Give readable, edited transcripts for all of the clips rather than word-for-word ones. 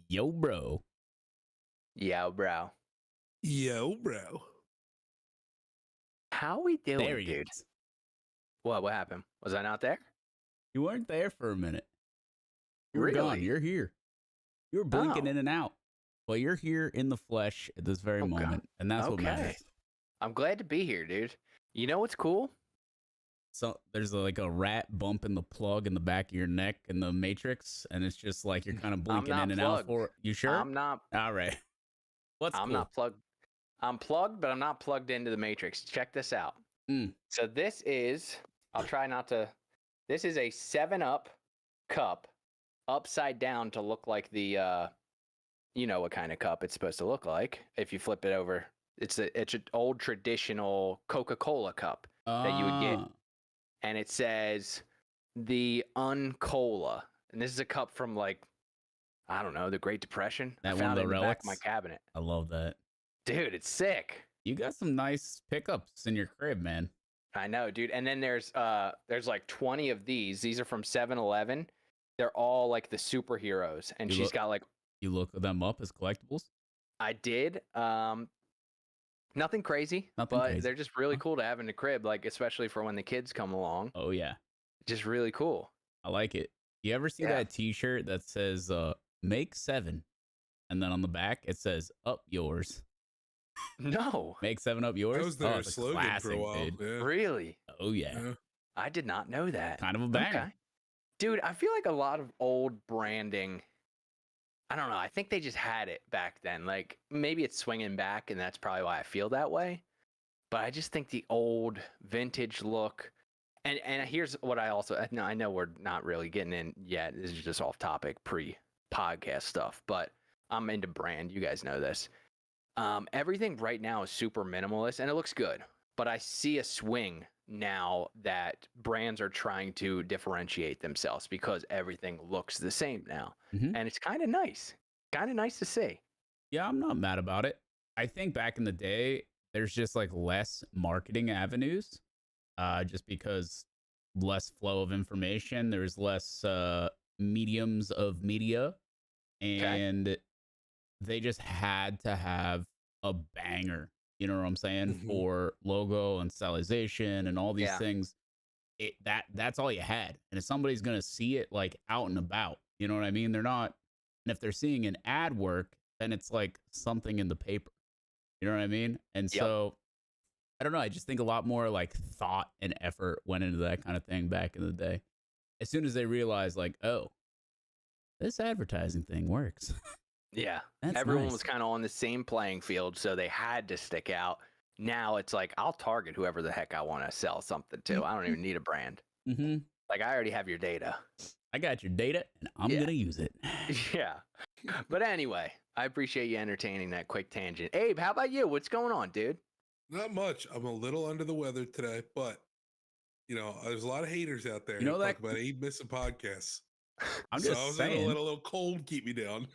Yo, bro. Yo, bro. Yo, bro. How we doing, There he dude? is. What happened? Was I not there? You weren't there for a minute. You were Really? gone. You're here. You were blinking Oh. in and out. Well, you're here in the flesh at this very Okay. moment, and that's what Okay. matters. I'm glad to be here, dude. You know what's cool? So there's like a rat bump in the plug in the back of your neck in the Matrix, and it's just like you're kind of blinking not in and out plugged. for it. You sure? I'm not. All right. What's I'm cool? not plugged. I'm plugged, but I'm not plugged into the Matrix. Check this out. Mm. So this is. I'll try not to. This is a 7-Up cup, upside down to look like the. You know what kind of cup it's supposed to look like if you flip it over. It's an old traditional Coca-Cola cup that you would get. Ah. And it says the Uncola. And this is a cup from like, I don't know, the Great Depression. That I one of found it the in the back of my relics? cabinet. I love that. Dude, it's sick. You got some nice pickups in your crib, man. I know, dude. And then there's like 20 of these. These are from 7-Eleven. They're all like the superheroes. And she's got like, You look them up as collectibles? I did. Nothing crazy, Nothing but crazy. they're just really cool to have in the crib, like especially for when the kids come along. Oh, yeah. Just really cool. I like it. You ever see Yeah. that T-shirt that says "Make 7," and then on the back it says "Up yours"? No, Make 7 up yours. That was their it's a slogan classic, for a while. dude. Yeah. really? Oh yeah, Yeah. I did not know that. kind of a banger. Dude, I feel like a lot of old branding, I don't know. I think they just had it back then. Like maybe it's swinging back and that's probably why I feel that way. But I just think the old vintage look, and here's what I also, I know we're not really getting in yet. This is just off topic pre-podcast stuff, but I'm into brand. You guys know this. Everything right now is super minimalist and it looks good, but I see a swing now that brands are trying to differentiate themselves because everything looks the same now. Mhm. And it's kind of nice to see. Yeah, I'm not mad about it. I think back in the day, there's just like less marketing avenues, just because less flow of information. There's less mediums of media, and they just had to have a banger. You know what I'm saying? Mhm. For logo and stylization and all these Yeah. things. That's all you had. And if somebody's gonna see it like out and about, you know what I mean? They're not, and if they're seeing an ad work, then it's like something in the paper. You know what I mean? And Yep. so I don't know. I just think a lot more like thought and effort went into that kind of thing back in the day. As soon as they realized, like, oh, this advertising thing works. Yeah. That's Everyone nice. was kind of on the same playing field, so they had to stick out. Now it's like, I'll target whoever the heck I want to sell something to. I don't even need a brand. Mm-hmm. Like, I already have your data. I got your data, and I'm Yeah. gonna use it. Yeah. But anyway, I appreciate you entertaining that quick tangent. Abe, how about you? What's going on, dude? Not much. I'm a little under the weather today, but there's a lot of haters out there. You know who that- talk about Abe missing podcasts. I'm So just I was saying. gonna let a little cold keep me down.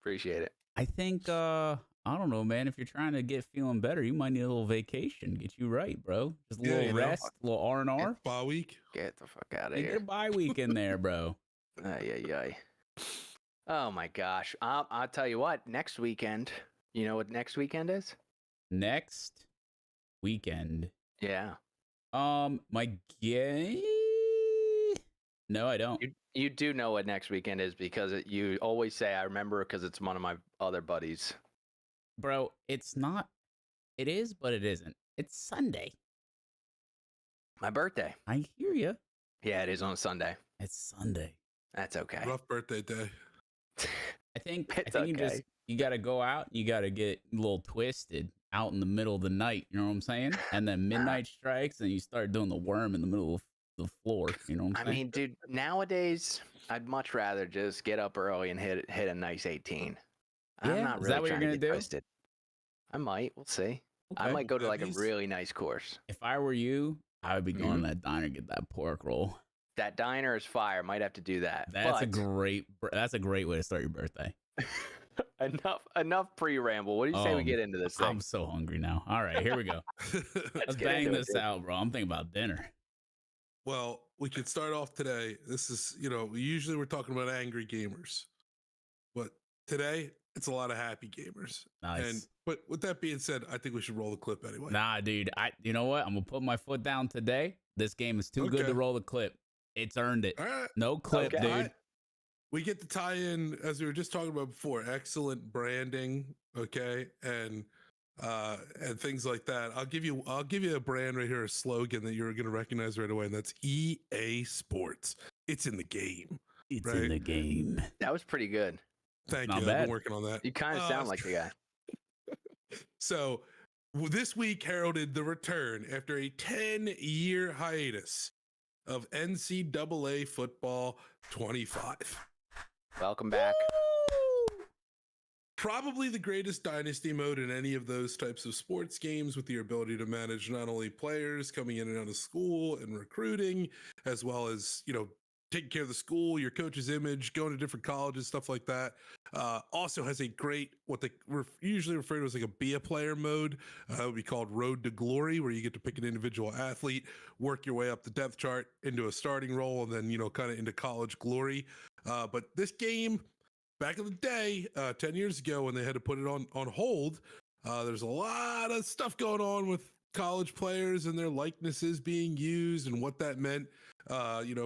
Appreciate it. I think I don't know, man. If you're trying to get feeling better, you might need a little vacation. Get you right, bro. Just a Yeah, little you know. rest, a little R&R. Bye week. Get the fuck out of Hey, get a here. bye week in there, bro. Ay, ay, ay. Oh my gosh. I'll tell you what, next weekend, you know what next weekend is? Next weekend. Yeah. My gay. No, I don't. You do know what next weekend is because you always say, I remember because it's one of my other buddies. Bro, it's not. It is, but it isn't. It's Sunday. My birthday. I hear you. Yeah, it is on a Sunday. It's Sunday. That's okay. Rough birthday day. I think It's you okay. you got to go out. You got to get a little twisted out in the middle of the night. You know what I'm saying? And then midnight strikes, and you start doing the worm in the middle of the floor. You know what I'm I saying? mean, dude, nowadays, I'd much rather just get up early and hit a nice 18. Yeah? I'm not Is really that what you're trying to gonna get do? twisted. I might. We'll see. I Okay. might go to like a He's- really nice course. If I were you, I would be going Mhm. to that diner get that pork roll. That diner is fire. Might have to do that. That's a but great way to start your birthday. enough pre-ramble. What do you say we get into this thing? I'm so hungry now. All right, here we go. Let's get bang into it, this dude. out, bro. I'm thinking about dinner. Well, we could start off today. This is, usually we're talking about angry gamers. today it's a lot of happy gamers. Nice. But with that being said, I think we should roll the clip anyway. Nah, dude. You know what? I'm gonna put my foot down today. This game is too good to roll the clip. It's earned it. All right. No clip, dude. Right. We get to tie in, as we were just talking about before, excellent branding, okay, and things like that. I'll give you a brand right here, a slogan that you're gonna recognize right away, and that's EA Sports. It's in the game. It's in the game. That was pretty good. Thank Not you. bad. I've been working on that. You kind of sound like the guy. So this week heralded the return after a 10-year hiatus of NCAA Football 25. Welcome back. Probably the greatest dynasty mode in any of those types of sports games, with your ability to manage not only players coming in and out of school and recruiting, as well as, taking care of the school, your coach's image, going to different colleges, stuff like that. Also has a great, what they usually refer to as like a be a player mode. It would be called Road to Glory, where you get to pick an individual athlete, work your way up the depth chart into a starting role, and then, kind of into college glory. But this game, back in the day, 10 years ago, when they had to put it on hold, there's a lot of stuff going on with college players and their likenesses being used and what that meant,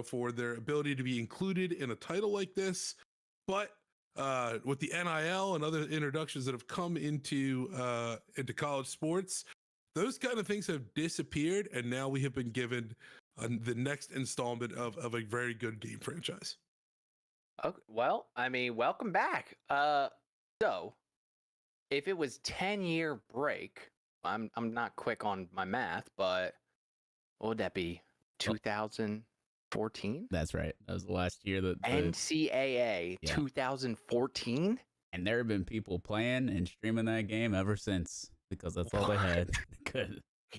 for their ability to be included in a title like this. But with the NIL and other introductions that have come into college sports, those kind of things have disappeared, and now we have been given the next installment of a very good game franchise. Okay, well, I mean, welcome back. So if it was 10-year break, I'm not quick on my math, but what would that be? 2014? That's right. That was the last year that NCAA 2014? And there have been people playing and streaming that game ever since, because that's all they had.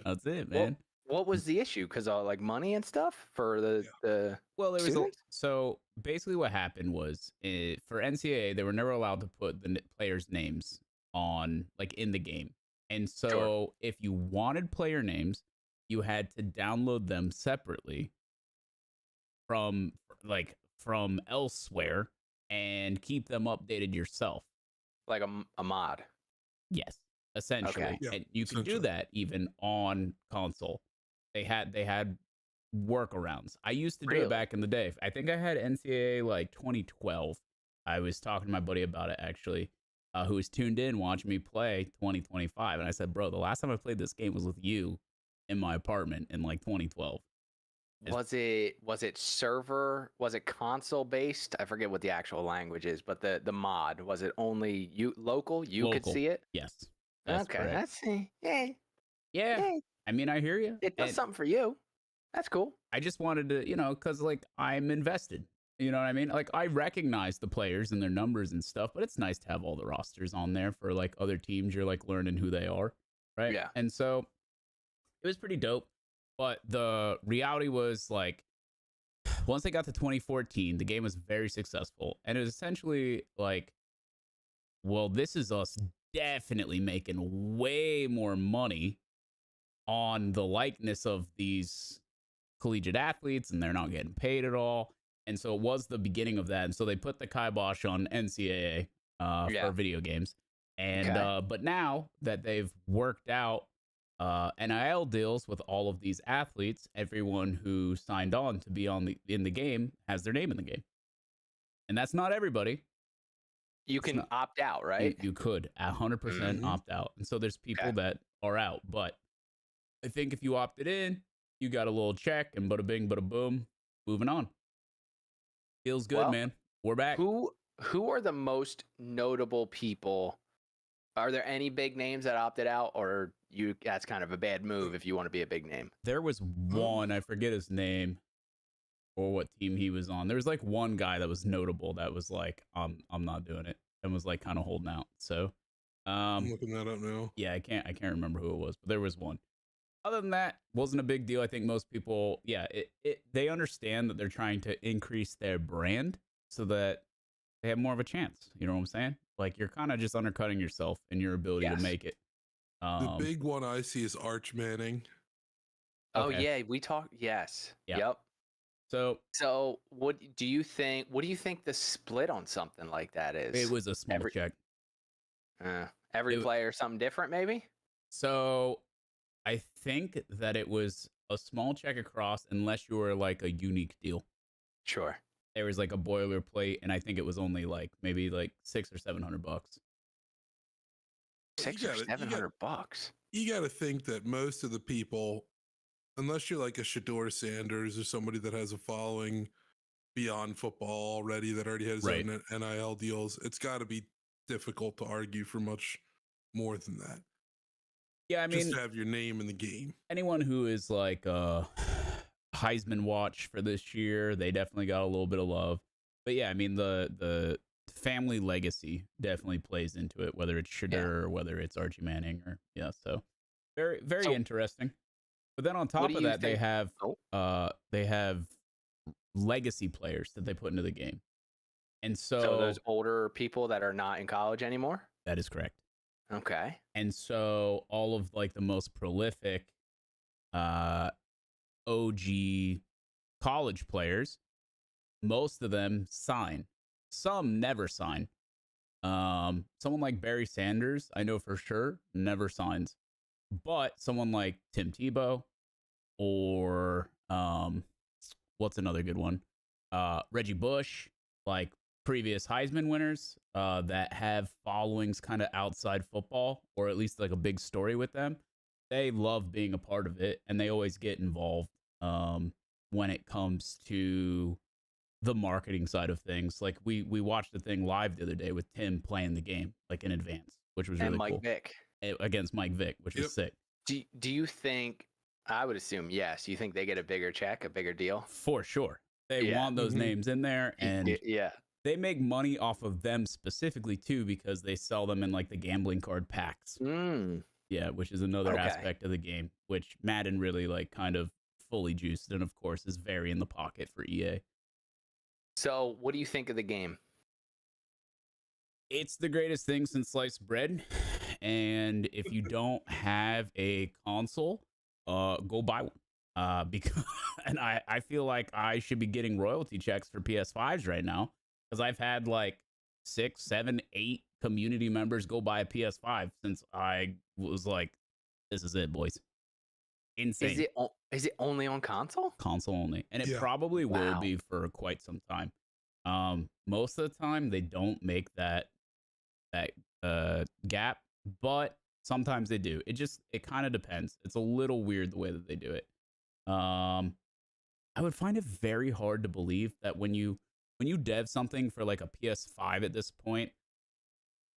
That's it, man. What was the issue? Because like money and stuff for the well, there was students? so basically what happened was for NCAA, they were never allowed to put the players' names on like in the game. And so if you wanted player names, you had to download them separately from elsewhere and keep them updated yourself. Like a mod. Yes, essentially. Okay. Yeah, and you can do that even on console. They had workarounds. I used to do it back in the day. I think I had NCAA like 2012. I was talking to my buddy about it, actually, who was tuned in watching me play 2025. And I said, bro, the last time I played this game was with you in my apartment in like 2012. Was it server? Was it console based? I forget what the actual language is, but the mod, was it only local? You could see it? Yes. Okay. Correct. Let's see. Yay. Yeah. Yay. I mean, I hear you. It does something for you. That's cool. I just wanted to, because like I'm invested. You know what I mean? Like I recognize the players and their numbers and stuff, but it's nice to have all the rosters on there for like other teams. You're like learning who they are, right? Yeah. And so it was pretty dope. But the reality was like once they got to 2014, the game was very successful, and it was essentially like, well, this is us definitely making way more money on the likeness of these collegiate athletes, and they're not getting paid at all. And so it was the beginning of that. And so they put the kibosh on NCAA for video games. And but now that they've worked out NIL deals with all of these athletes, everyone who signed on to be in the game has their name in the game. And that's not everybody. You can opt out, right? You could 100% opt out. And so there's people that are out, but I think if you opted in, you got a little check and bada bing, bada boom, moving on. Feels good, man. We're back. Who are the most notable people? Are there any big names that opted out, or that's kind of a bad move if you want to be a big name? There was one, I forget his name or what team he was on. There was like one guy that was notable that was like, I'm not doing it, and was like kind of holding out. So I'm looking that up now. Yeah, I can't remember who it was, but there was one. Other than that, wasn't a big deal. I think most people, they understand that they're trying to increase their brand so that they have more of a chance. You know what I'm saying? Like you're kind of just undercutting yourself and your ability to make it. The big one I see is Arch Manning. Oh yeah, we talked. Yes. Yeah. Yep. So what do you think? What do you think the split on something like that is? It was a small check. Every player something different, maybe. So I think that it was a small check across, unless you were like a unique deal. Sure. There was like a boilerplate, and I think it was only like maybe like $600 or $700. $600 or $700. You got to think that most of the people, unless you're like a Shador Sanders or somebody that has a following beyond football already, that already has Right. own NIL deals, it's got to be difficult to argue for much more than that. Yeah, I mean, just to have your name in the game. Anyone who is like Heisman watch for this year, they definitely got a little bit of love. But yeah, I mean, the family legacy definitely plays into it, whether it's Shador or whether it's Archie Manning or so very, very interesting. But then on top of that, they have legacy players that they put into the game. And so those older people that are not in college anymore? That is correct. Okay. And so all of like the most prolific OG college players, most of them sign. Some never sign. Someone like Barry Sanders, I know for sure, never signs. But someone like Tim Tebow or what's another good one? Reggie Bush, like previous Heisman winners that have followings kind of outside football, or at least like a big story with them. They love being a part of it, and they always get involved when it comes to the marketing side of things. Like we watched the thing live the other day with Tim playing the game like in advance, which was really Mike cool. Vick. Against Mike Vick, which was sick. Do you think, I would assume yes, you think they get a bigger check, a bigger deal? For sure. They want those names in there, and they make money off of them specifically too, because they sell them in like the gambling card packs. Yeah, which is another aspect of the game, which Madden really like kind of fully juiced, and of course is very in the pocket for EA. So what do you think of the game? It's the greatest thing since sliced bread. And if you don't have a console, go buy one. Because and I feel like I should be getting royalty checks for PS5s right now, because I've had like 6, 7, 8 community members go buy a PS5 since I was like, this is it, boys. Insane. Is it only on console? Console only. And it probably will be for quite some time. Most of the time they don't make that gap, but sometimes they do. It kind of depends. It's a little weird the way that they do it. I would find it very hard to believe that when you dev something for like a PS5 at this point,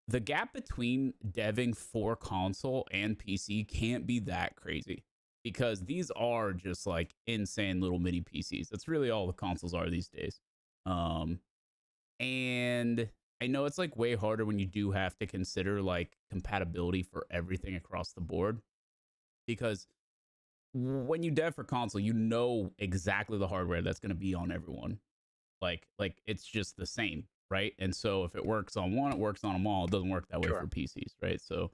the gap between deving for console and PC can't be that crazy, because these are just like insane little mini PCs. That's really all the consoles are these days. And I know it's like way harder when you do have to consider like compatibility for everything across the board, because when you dev for console, you know exactly the hardware that's going to be on everyone. Like it's just the same, right? And so if it works on one, it works on them all. It doesn't work that way for PCs, right? So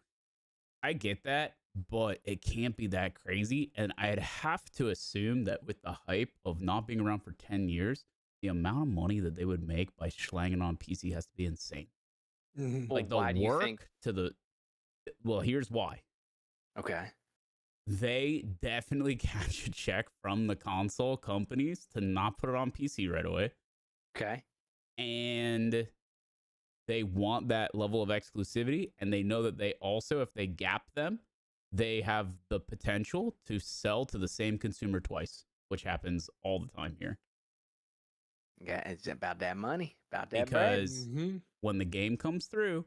I get that, but it can't be that crazy. And I'd have to assume that with the hype of not being around for 10 years, the amount of money that they would make by slanging on PC has to be insane. Like the work to the... Well, here's why. Okay. They definitely catch a check from the console companies to not put it on PC right away. Okay. And they want that level of exclusivity, and they know that they also, if they gap them, they have the potential to sell to the same consumer twice, which happens all the time here. Yeah, it's about that money, about that because when the game comes through,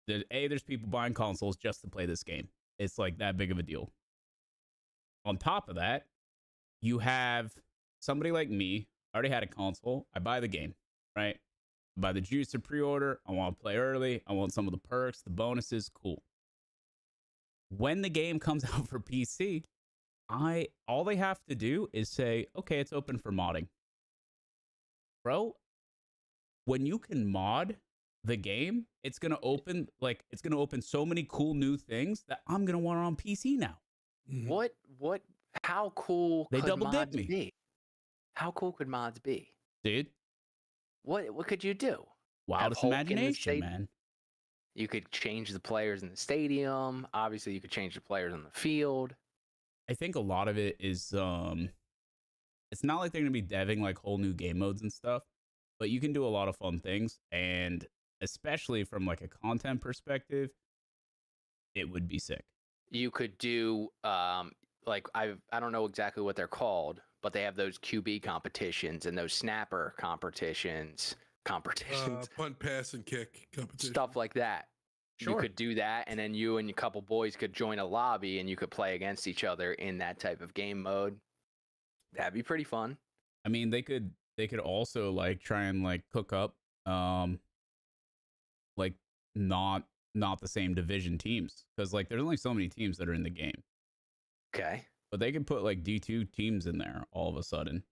there's people buying consoles just to play this game. It's like that big of a deal. On top of that, you have somebody like me. I already had a console. I buy the game, right? I buy the juice or pre-order. I want to play early. I want some of the perks, the bonuses. Cool. When the game comes out for PC, all they have to do is say, okay, it's open for modding. Bro, when you can mod the game, it's going to open so many cool new things that I'm going to want it on PC now. How cool they could double mods dip me. be? How cool could mods be? Dude, What could you do? wildest Hulk in the imagination, stadium? man. You could change the players in the stadium. Obviously, you could change the players on the field. I think a lot of it is it's not like they're gonna be deving like whole new game modes and stuff, but you can do a lot of fun things, and especially from like a content perspective, it would be sick. You could do like I don't know exactly what they're called, but they have those QB competitions and those snapper competitions, Punt, pass, and kick competition. stuff like that. Sure. You could do that, and then you and a couple boys could join a lobby, and you could play against each other in that type of game mode. That'd be pretty fun. I mean, they could also like try and like cook up like not the same division teams, because like there's only so many teams that are in the game. Okay. But they could put like D2 teams in there all of a sudden.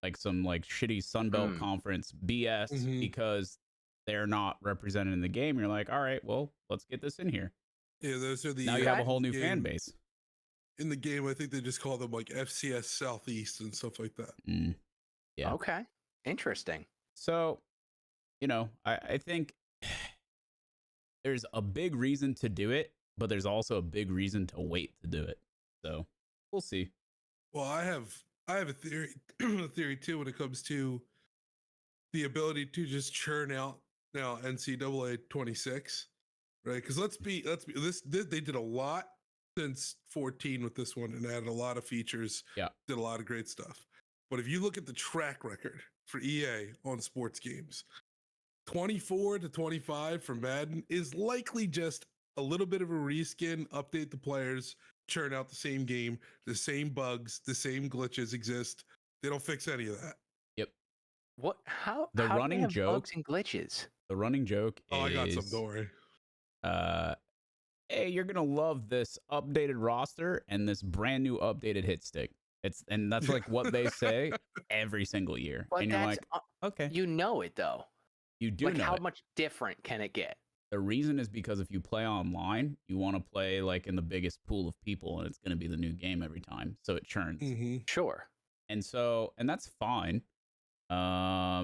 Like some like shitty Sunbelt Conference BS because they're not represented in the game. You're like, all right, well, let's get this in here. Yeah, those are the. Now you have a whole new fan base. In the game, I think they just call them like FCS Southeast and stuff like that. Yeah. Okay. Interesting. So, you know, I think there's a big reason to do it, but there's also a big reason to wait to do it. So we'll see. Well, I have a theory, a theory too, when it comes to the ability to just churn out now NCAA 26, right? Because let's be this they did a lot since 14 with this one and added a lot of features. Yeah, did a lot of great stuff. But if you look at the track record for EA on sports games, 24 to 25 for Madden is likely just a little bit of a reskin, update the players, churn out the same game, the same bugs, the same glitches exist. They don't fix any of that. Yep. What? How? The how do they running have joke bugs and glitches. The running joke Oh, is, I got some. Don't worry. Hey, you're gonna love this updated roster and this brand new updated hit stick. And that's like what they say every single year. But and you're that's, like, okay, you know it though. you do Like know how it. much different can it get? The reason is because if you play online, you want to play like in the biggest pool of people, and it's going to be the new game every time, so it churns. Sure. And that's fine. I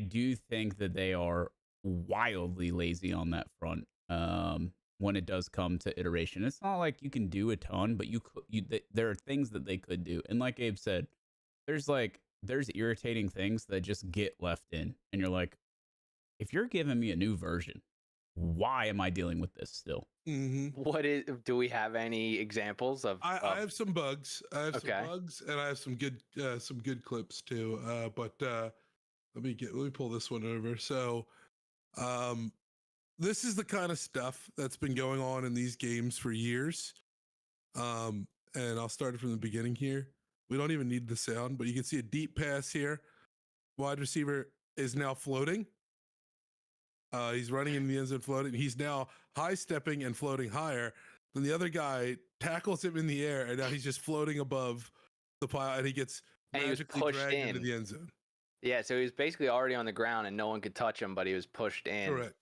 do think that they are wildly lazy on that front. When it does come to iteration, it's not like you can do a ton, but there are things that they could do. And like Abe said, there's irritating things that just get left in, and you're like, if you're giving me a new version, why am I dealing with this still? Do we have any examples of? I have some bugs. I have Okay. some bugs, and I have some good clips too. But let me pull this one over. So, this is the kind of stuff that's been going on in these games for years. And I'll start it from the beginning here. We don't even need the sound, but you can see a deep pass here. Wide receiver is now floating. He's running in the end zone floating. He's now high stepping and floating higher. Then the other guy tackles him in the air, and now he's just floating above the pile, and he gets magically dragged into the end zone. Yeah, so he was basically already on the ground, and no one could touch him, but he was pushed in. Correct.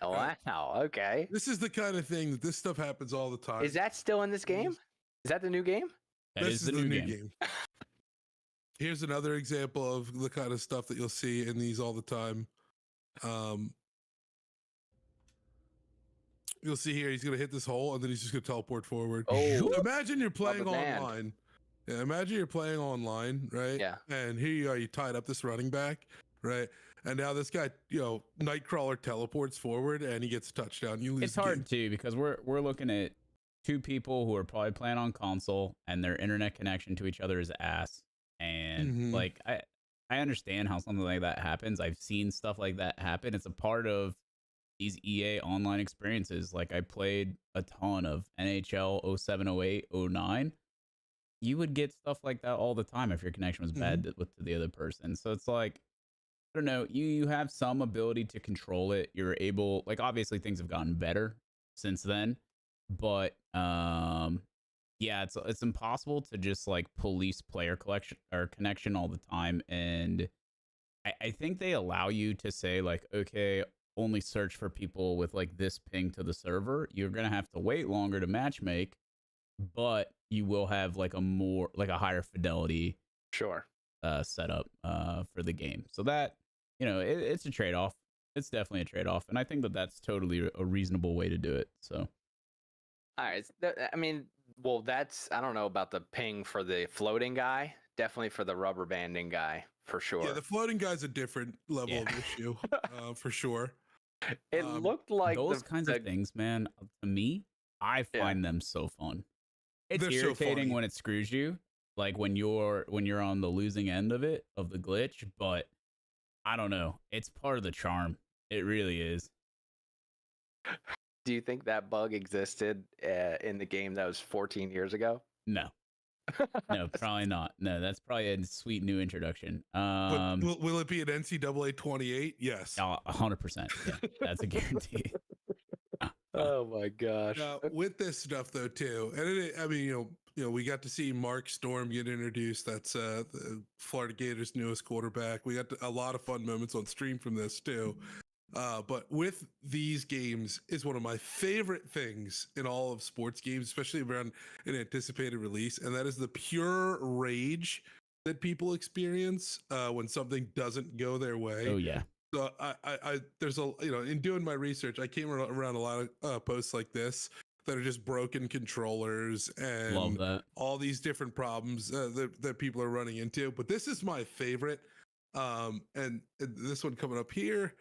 Oh, wow. Okay. This is the kind of thing that this stuff happens all the time. Is that still in this game? Is that the new game? This is the new game. Here's another example of the kind of stuff that you'll see in these all the time. You'll see here, he's going to hit this hole, and then he's just going to teleport forward. Oh. Imagine you're playing online. Yeah, imagine you're playing online, right? Yeah. And here you are, you tied up this running back, right? And now this guy, Nightcrawler teleports forward, and he gets a touchdown. You lose. It's hard too, because we're looking at two people who are probably playing on console, and their internet connection to each other is ass. And like I understand how something like that happens. I've seen stuff like that happen. It's a part of these EA online experiences. Like I played a ton of NHL 07, 08, 09. You would get stuff like that all the time if your connection was bad with the other person. So it's like, I don't know, you have some ability to control it. You're able, like, obviously things have gotten better since then, but yeah, it's impossible to just like police player collection or connection all the time. And I think they allow you to say like, okay, only search for people with like this ping to the server. You're gonna have to wait longer to matchmake, but you will have like a higher fidelity Sure. Setup for the game. So that, it's a trade-off. It's definitely a trade-off, and I think that that's totally a reasonable way to do it. So, all right. I mean, well, that's, I don't know about the ping for the floating guy. Definitely for the rubber banding guy, for sure. Yeah, the floating guy's a different level of issue, for sure. It looked like those kinds of things, man. To me, I find them so fun. It's They're irritating so when it screws you, like when you're on the losing end of it, of the glitch. But I don't know. It's part of the charm. It really is. Do you think that bug existed in the game that was 14 years ago? No. No, probably not. No, that's probably a sweet new introduction. But will it be an NCAA 28? Yes. 100%. Yeah, that's a guarantee. Oh my gosh. With this stuff though too, and I mean, we got to see Mark Storm get introduced. That's the Florida Gators' newest quarterback. We got a lot of fun moments on stream from this too. But with these games is one of my favorite things in all of sports games, especially around an anticipated release, and that is the pure rage that people experience when something doesn't go their way. Oh yeah. So I there's in doing my research, I came around a lot of posts like this that are just broken controllers and Love that. all these different problems that people are running into. But this is my favorite. And this one coming up here.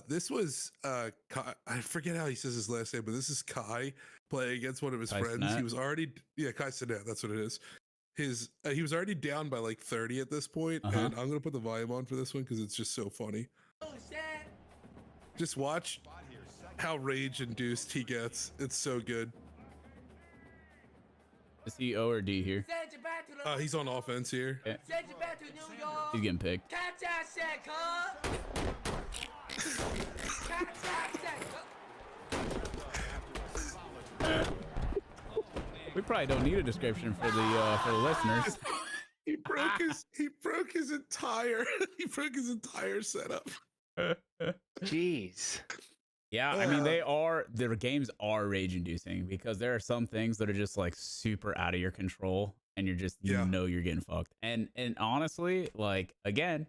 This was Kai, I forget how he says his last name, but this is Kai playing against one of his friends. Sinet. He was already Kai Sinet, that's what it is. He was already down by like 30 at this point, and I'm gonna put the volume on for this one because it's just so funny. Just watch how rage induced he gets. It's so good. Is he O or D here? He's on offense here. Yeah. He's getting picked. We probably don't need a description for the listeners. He broke his entire setup. Jeez. Yeah, I mean their games are rage inducing because there are some things that are just like super out of your control and you're just you're getting fucked. And honestly, like again,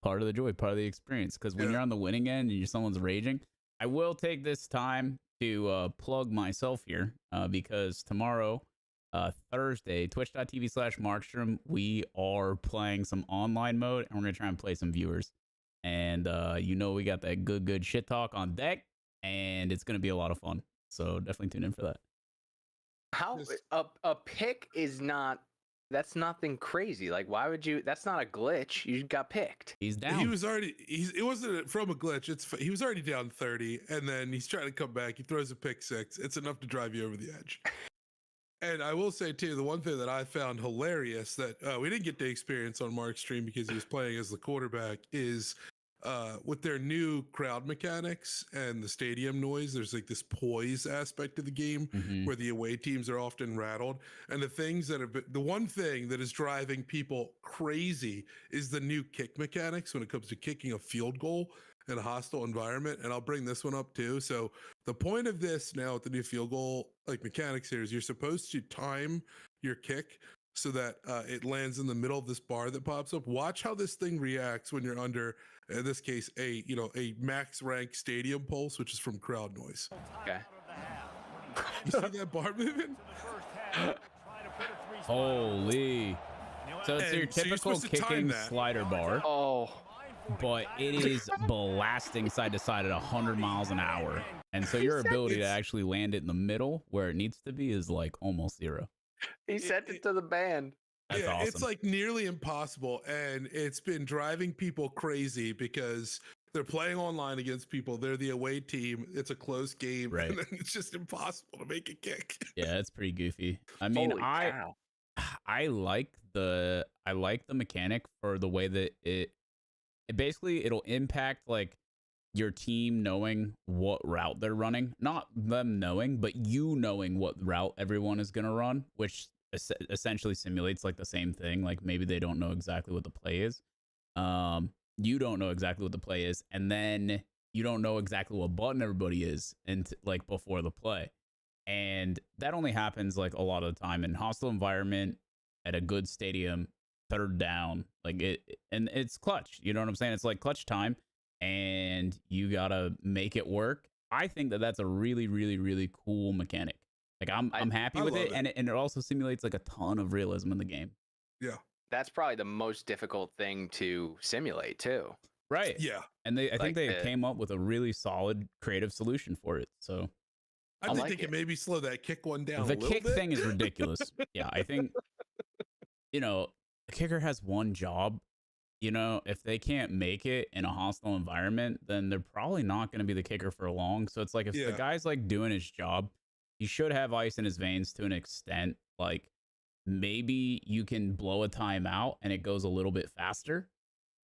part of the joy, part of the experience. Because when you're on the winning end and someone's raging, I will take this time to plug myself here because tomorrow, Thursday, twitch.tv/Markstrom, we are playing some online mode and we're gonna try and play some viewers. And we got that good shit talk on deck, and it's gonna be a lot of fun. So definitely tune in for that. How a pick is not. That's nothing crazy. Like, why would you? That's not a glitch. You got picked. He's down. He was already. It wasn't from a glitch. He was already down 30, and then he's trying to come back. He throws a pick six. It's enough to drive you over the edge. And I will say too, the one thing that I found hilarious that we didn't get to experience on Mark's stream because he was playing as the quarterback is with their new crowd mechanics and the stadium noise. There's like this poise aspect of the game where the away teams are often rattled. And the one thing that is driving people crazy is the new kick mechanics when it comes to kicking a field goal in a hostile environment. And I'll bring this one up too. So the point of this now with the new field goal like mechanics here is you're supposed to time your kick so that it lands in the middle of this bar that pops up. Watch how this thing reacts when you're under, in this case, a max rank stadium pulse, which is from crowd noise. Okay. You see that bar moving? Holy. So it's your typical kicking slider bar. Oh. But it is blasting side to side at 100 miles an hour. And so your ability to actually land it in the middle where it needs to be is like almost zero. He sent it to the band. That's awesome. It's like nearly impossible. And it's been driving people crazy because they're playing online against people. They're the away team. It's a close game. Right. And then it's just impossible to make a kick. Yeah, it's pretty goofy. I mean, I like the mechanic for the way that it'll impact like your team knowing what route they're running, not them knowing, but you knowing what route everyone is going to run, which essentially simulates like the same thing. Like maybe they don't know exactly what the play is. You don't know exactly what the play is. And then you don't know exactly what button everybody is and like before the play. And that only happens like a lot of the time in hostile environment at a good stadium. third down, like and it's clutch. You know what I'm saying? It's like clutch time, and you gotta make it work. I think that's a really, really, really cool mechanic. Like I'm happy with it, and it also simulates like a ton of realism in the game. Yeah, that's probably the most difficult thing to simulate too. Right. Yeah, and I think they came up with a really solid creative solution for it. So I think they can maybe slow that kick one down. The a little kick bit. thing is ridiculous. Yeah, I think the kicker has one job. If they can't make it in a hostile environment, then they're probably not going to be the kicker for long. So it's like if the guy's like doing his job, he should have ice in his veins to an extent. Like maybe you can blow a timeout and it goes a little bit faster,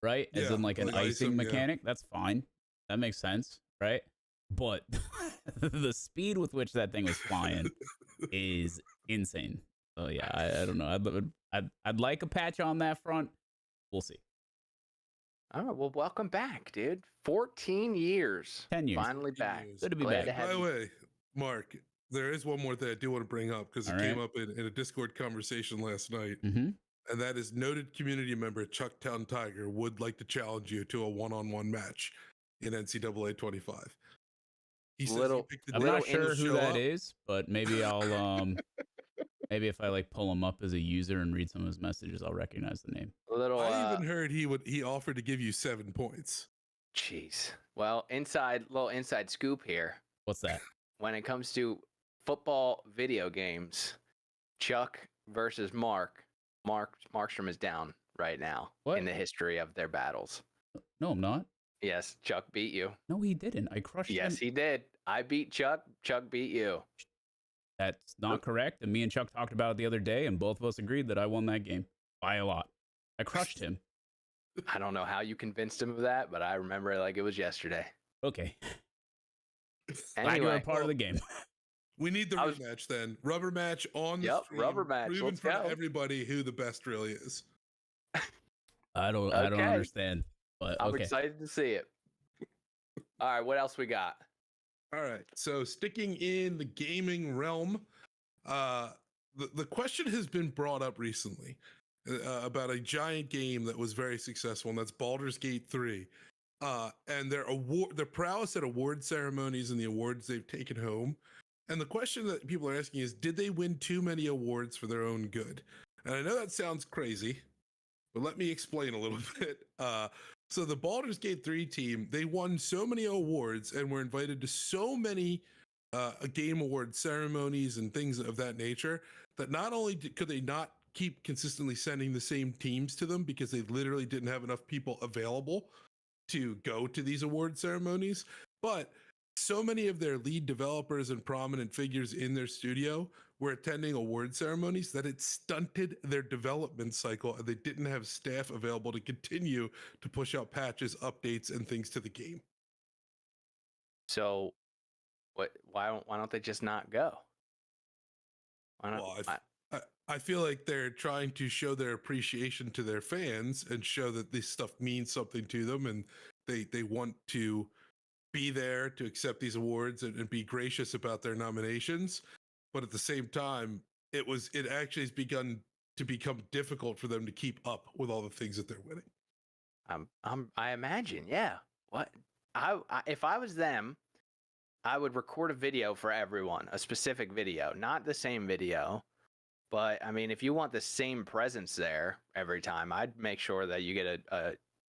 right? As in like an icing mechanic. That's fine. That makes sense, right? But the speed with which that thing was flying is insane. So yeah, I don't know. I'd like a patch on that front. We'll see. All right, well, welcome back, dude. 14 years. 10 years. Finally back. Good to be Glad back. to have By the you. way, Mark, there is one more thing I do want to bring up because it came up in a Discord conversation last night. Mm-hmm. And that is noted community member Chucktown Tiger would like to challenge you to a one-on-one match in NCAA 25. He says he picked the I'm day not to sure who show that up. is, but maybe I'll maybe if I like pull him up as a user and read some of his messages, I'll recognize the name. I even heard he offered to give you 7 points. Jeez. Well, little inside scoop here. What's that? When it comes to football video games, Chuck versus Markstrom is down right now in the history of their battles. No, I'm not. Yes, Chuck beat you. No, he didn't. I crushed him. Yes, he did. I beat Chuck. Chuck beat you. That's not correct. And me and Chuck talked about it the other day, and both of us agreed that I won that game by a lot. I crushed him. I don't know how you convinced him of that, but I remember it like it was yesterday. Okay. Anyway, you're a part of the game. We need the rematch then. Rubber match on the stream. Rubber match. Prove in Let's front go. of everybody who the best really is. I don't understand. But I'm excited to see it. All right, what else we got? All right. So sticking in the gaming realm, the question has been brought up recently about a giant game that was very successful, and that's Baldur's Gate 3. And their prowess at award ceremonies and the awards they've taken home. And the question that people are asking is, did they win too many awards for their own good? And I know that sounds crazy, but let me explain a little bit. So the Baldur's Gate 3 team, they won so many awards and were invited to so many game award ceremonies and things of that nature that not only could they not keep consistently sending the same teams to them because they literally didn't have enough people available to go to these award ceremonies, but so many of their lead developers and prominent figures in their studio were attending award ceremonies that it stunted their development cycle, and they didn't have staff available to continue to push out patches, updates, and things to the game. So, why don't they just not go? Why not? Well, I feel like they're trying to show their appreciation to their fans and show that this stuff means something to them, and they want to be there to accept these awards and be gracious about their nominations. But at the same time, it actually has begun to become difficult for them to keep up with all the things that they're winning. I imagine, yeah. What if I was them, I would record a video for everyone, a specific video, not the same video. But I mean, if you want the same presence there every time, I'd make sure that you get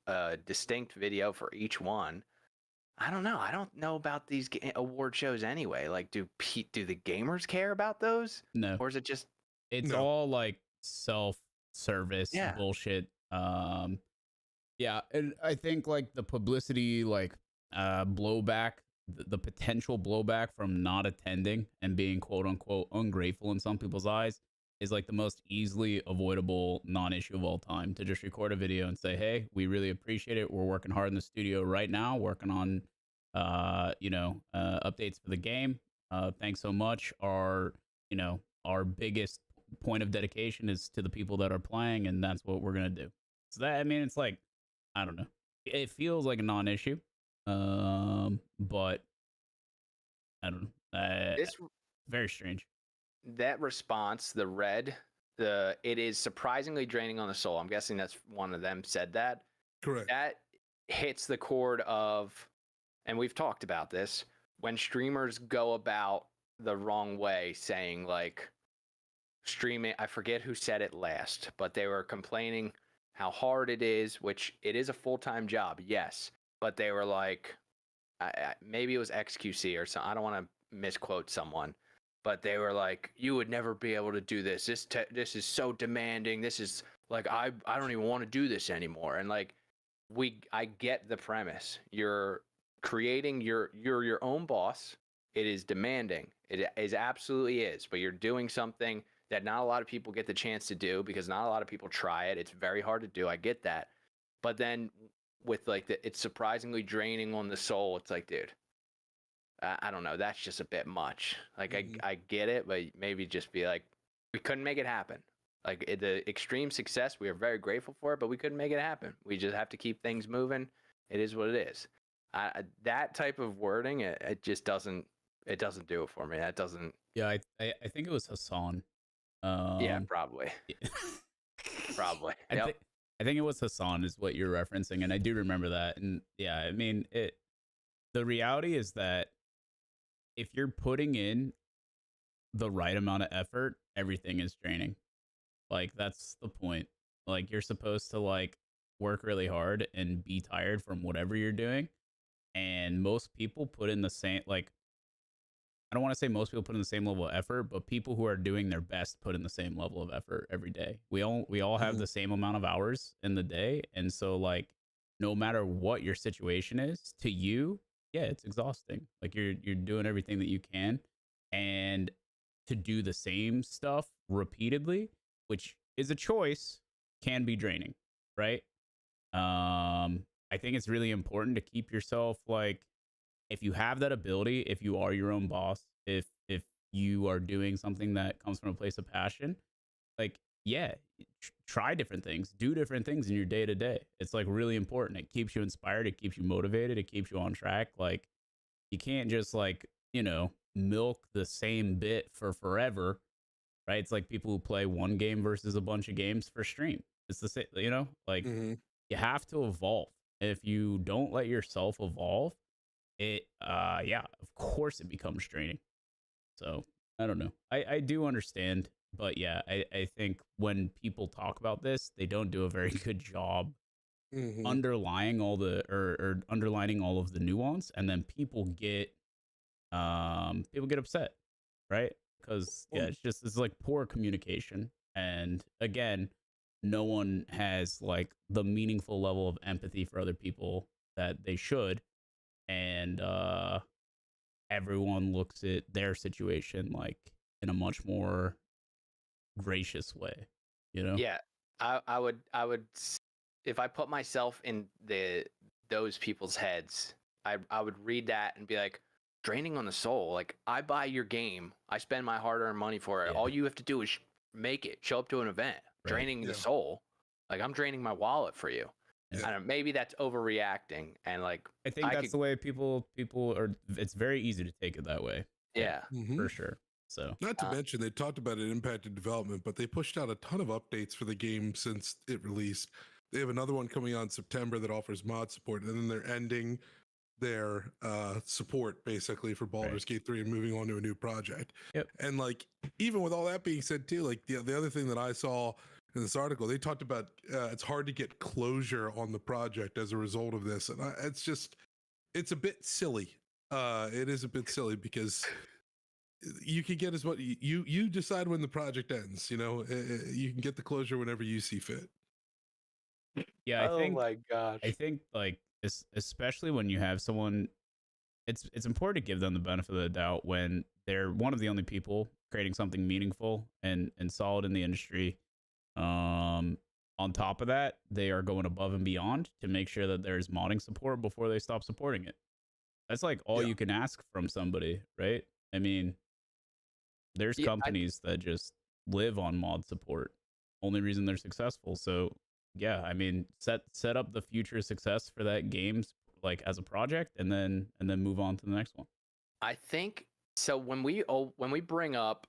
a distinct video for each one. I don't know. I don't know about these award shows anyway. Like, do the gamers care about those? No. Or is it just? It's all like self-service bullshit. Yeah, and I think like the publicity, like blowback, the potential blowback from not attending and being quote unquote ungrateful in some people's eyes is like the most easily avoidable non-issue of all time. To just record a video and say, hey, we really appreciate it. We're working hard in the studio right now, working on updates for the game. Thanks so much. Our biggest point of dedication is to the people that are playing, and that's what we're gonna do. So that, I mean, it's like, I don't know. It feels like a non-issue, but I don't know. It's very strange. That response, the red it is surprisingly draining on the soul. I'm guessing that's one of them said that. Correct. That hits the chord of, and we've talked about this, when streamers go about the wrong way, saying like streaming, I forget who said it last, but they were complaining how hard it is, which it is a full-time job, yes, but they were like, maybe it was XQC or something. I don't want to misquote someone, but they were like, you would never be able to do this. This is so demanding. This is like, I don't even want to do this anymore. And like, I get the premise. You're creating you're your own boss. It is demanding. It is absolutely is, but you're doing something that not a lot of people get the chance to do because not a lot of people try it. It's very hard to do. I get that. But then with like it's surprisingly draining on the soul. It's like, dude, I don't know. That's just a bit much. Like I get it, but maybe just be like, we couldn't make it happen. Like the extreme success, we are very grateful for it, but we couldn't make it happen. We just have to keep things moving. It is what it is. That type of wording, it just doesn't. It doesn't do it for me. That doesn't. Yeah, I think it was Hassan. Yeah, probably. Probably. I think it was Hassan is what you're referencing, and I do remember that. And yeah, I mean, the reality is that if you're putting in the right amount of effort, everything is draining. Like that's the point. Like you're supposed to like work really hard and be tired from whatever you're doing. And most people put in the same, like, I don't want to say most people put in the same level of effort, but people who are doing their best put in the same level of effort every day. We all have the same amount of hours in the day. And so like, no matter what your situation is to you, yeah, it's exhausting. Like you're doing everything that you can, and to do the same stuff repeatedly, which is a choice, can be draining, right? I think it's really important to keep yourself like, if you have that ability, if you are your own boss, if you are doing something that comes from a place of passion, like, yeah, try different things, do different things in your day to day. It's like really important. It keeps you inspired. It keeps you motivated. It keeps you on track. Like you can't just like, milk the same bit for forever, right? It's like people who play one game versus a bunch of games for stream. It's the same, like you have to evolve. If you don't let yourself evolve, of course it becomes draining. So I don't know. I do understand, but yeah, I think when people talk about this, they don't do a very good job underlying all the or underlining all of the nuance, and then people get upset, right? Because it's like poor communication, and again, no one has like the meaningful level of empathy for other people that they should, and everyone looks at their situation like in a much more gracious way, Yeah, I would if I put myself in those people's heads, I would read that and be like, draining on the soul. Like I buy your game, I spend my hard-earned money for it. Yeah. All you have to do is make it, show up to an event. Right. Draining the soul, like I'm draining my wallet for you. Yeah. I don't know, maybe that's overreacting, and like I think that's the way people are. It's very easy to take it that way. Yeah, for sure. So not to mention they talked about it impacted development, but they pushed out a ton of updates for the game since it released. They have another one coming on September that offers mod support, and then they're ending their support basically for Baldur's Gate 3 and moving on to a new project. Yep. And like even with all that being said too, like the other thing that I saw in this article, they talked about it's hard to get closure on the project as a result of this, and it's a bit silly. It is a bit silly because you can get as much you decide when the project ends. You can get the closure whenever you see fit. Yeah, oh my gosh. I think like especially when you have someone, it's important to give them the benefit of the doubt when they're one of the only people creating something meaningful and solid in the industry. On top of that, they are going above and beyond to make sure that there's modding support before they stop supporting it. That's like all you can ask from somebody, right? I mean, there's companies that just live on mod support. Only reason they're successful. So yeah, I mean, set up the future success for that game's like as a project, and then move on to the next one. I think so. When we bring up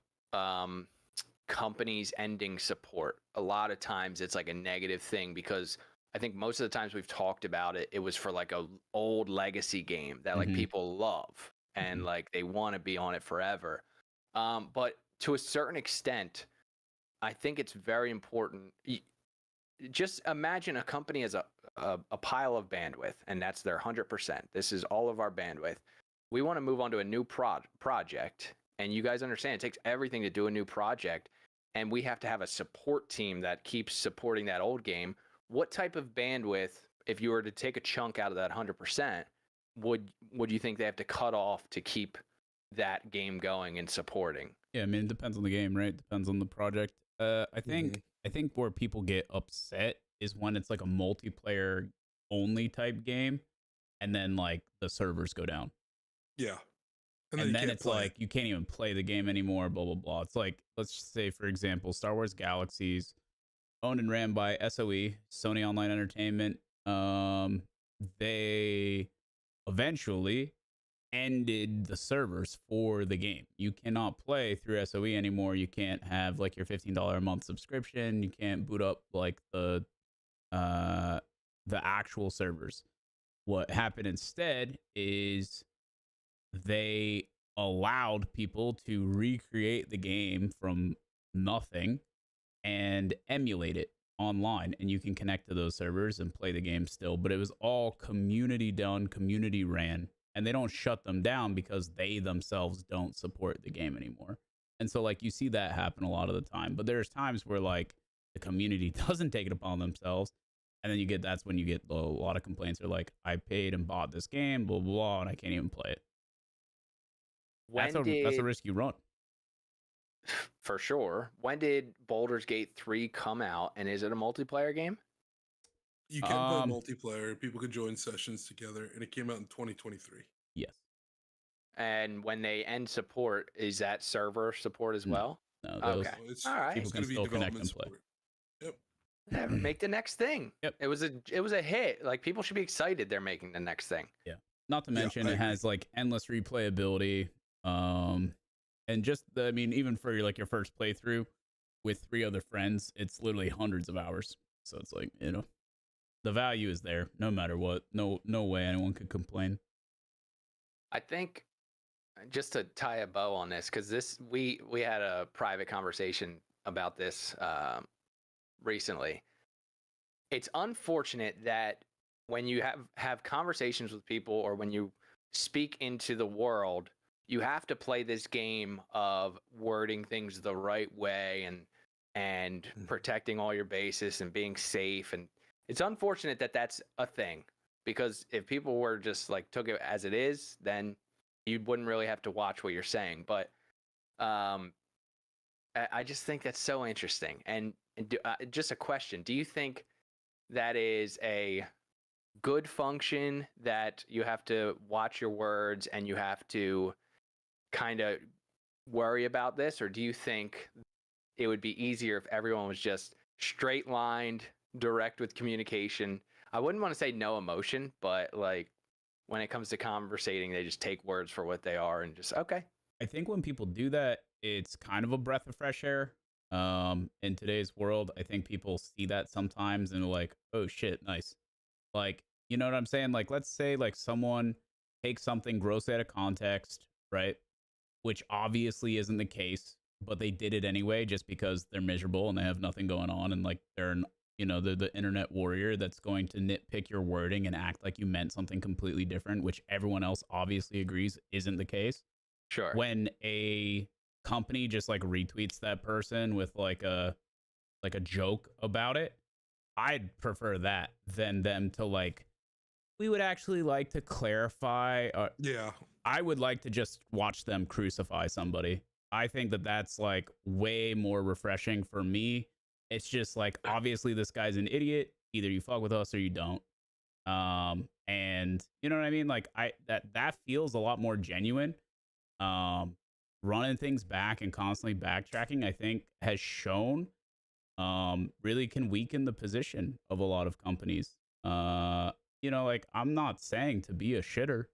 companies ending support. A lot of times it's like a negative thing because I think most of the times we've talked about it, it was for like a old legacy game that like people love and like they want to be on it forever. But to a certain extent, I think it's very important. Just imagine a company as a pile of bandwidth, and that's their 100%. This is all of our bandwidth. We want to move on to a new project, and you guys understand it takes everything to do a new project, and we have to have a support team that keeps supporting that old game. What type of bandwidth, if you were to take a chunk out of that 100%, would you think they have to cut off to keep that game going and supporting? Yeah, I mean, it depends on the game, right? Depends on the project. I think where people get upset is when it's like a multiplayer only type game, and then like the servers go down. Yeah. And then it's like you can't even play the game anymore, blah, blah, blah. It's like, let's just say, for example, Star Wars Galaxies, owned and ran by SOE, Sony Online Entertainment. They eventually ended the servers for the game. You cannot play through SOE anymore. You can't have like your $15 a month subscription. You can't boot up like the actual servers. What happened instead is they allowed people to recreate the game from nothing and emulate it online, and you can connect to those servers and play the game still, but it was all community done, community ran, and they don't shut them down because they themselves don't support the game anymore. And so like you see that happen a lot of the time, but there's times where like the community doesn't take it upon themselves, and then that's when you get a lot of complaints are like, I paid and bought this game, blah blah blah, and I can't even play it. That's a risk you run. For sure. When did Baldur's Gate 3 come out, and is it a multiplayer game? You can play multiplayer. People can join sessions together, and it came out in 2023. Yes. And when they end support, is that server support as well? No. Okay. All right. People can still connect and play. Yep. Make the next thing. Yep. It was a hit. Like, people should be excited they're making the next thing. Yeah. Not to mention it has like endless replayability. And just even for your first playthrough with 3 other friends, it's literally hundreds of hours. So it's like, the value is there no matter what. No way anyone could complain. I think, just to tie a bow on this, because we had a private conversation about this recently. It's unfortunate that when you have conversations with people, or when you speak into the world, you have to play this game of wording things the right way and protecting all your bases and being safe. And it's unfortunate that that's a thing, because if people were just like took it as it is, then you wouldn't really have to watch what you're saying. But I just think that's so interesting. And just a question: do you think that is a good function, that you have to watch your words and you have to kind of worry about this, or do you think it would be easier if everyone was just straight lined, direct with communication? I wouldn't want to say no emotion, but like when it comes to conversating, they just take words for what they are and just, okay. I think when people do that, it's kind of a breath of fresh air. In today's world, I think people see that sometimes and are like, oh shit, nice. Like, you know what I'm saying? Like, let's say like someone takes something grossly out of context, right? Which obviously isn't the case, but they did it anyway just because they're miserable and they have nothing going on, and like they're the internet warrior that's going to nitpick your wording and act like you meant something completely different, which everyone else obviously agrees isn't the case. Sure. When a company just like retweets that person with like a joke about it, I'd prefer that than them to like, we would actually like to clarify. Yeah. I would like to just watch them crucify somebody. I think that's like way more refreshing for me. It's just like, obviously this guy's an idiot. Either you fuck with us or you don't. And you know what I mean? Like that feels a lot more genuine. Running things back and constantly backtracking, I think, has shown really can weaken the position of a lot of companies. Like, I'm not saying to be a shitter,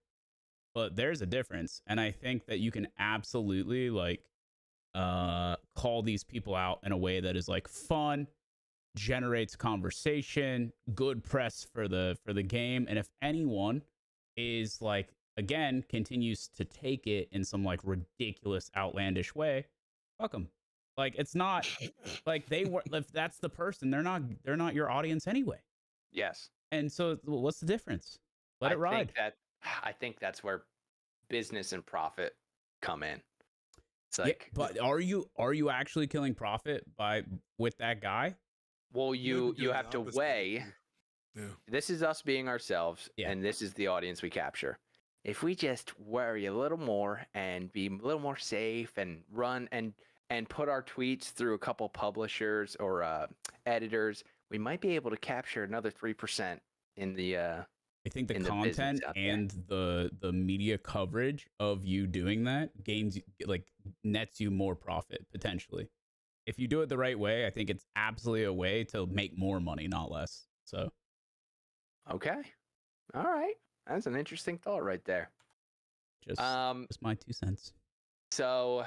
but there's a difference. And I think that you can absolutely like call these people out in a way that is like fun, generates conversation, good press for the game. And if anyone is like, again, continues to take it in some like ridiculous, outlandish way, fuck them. Like, it's not like they were, if that's the person, they're not your audience anyway. Yes. And so what's the difference? Let it ride. I think that's where business and profit come in. It's like, but are you actually killing profit with that guy? Well, you have to weigh. Yeah. This is us being ourselves, and this is the audience we capture. If we just worry a little more and be a little more safe and run and put our tweets through a couple publishers or editors, we might be able to capture another 3% in the. I think the content and the media coverage of you doing that nets you more profit potentially. If you do it the right way, I think it's absolutely a way to make more money, not less. So, okay, all right, that's an interesting thought right there. Just my 2 cents. So,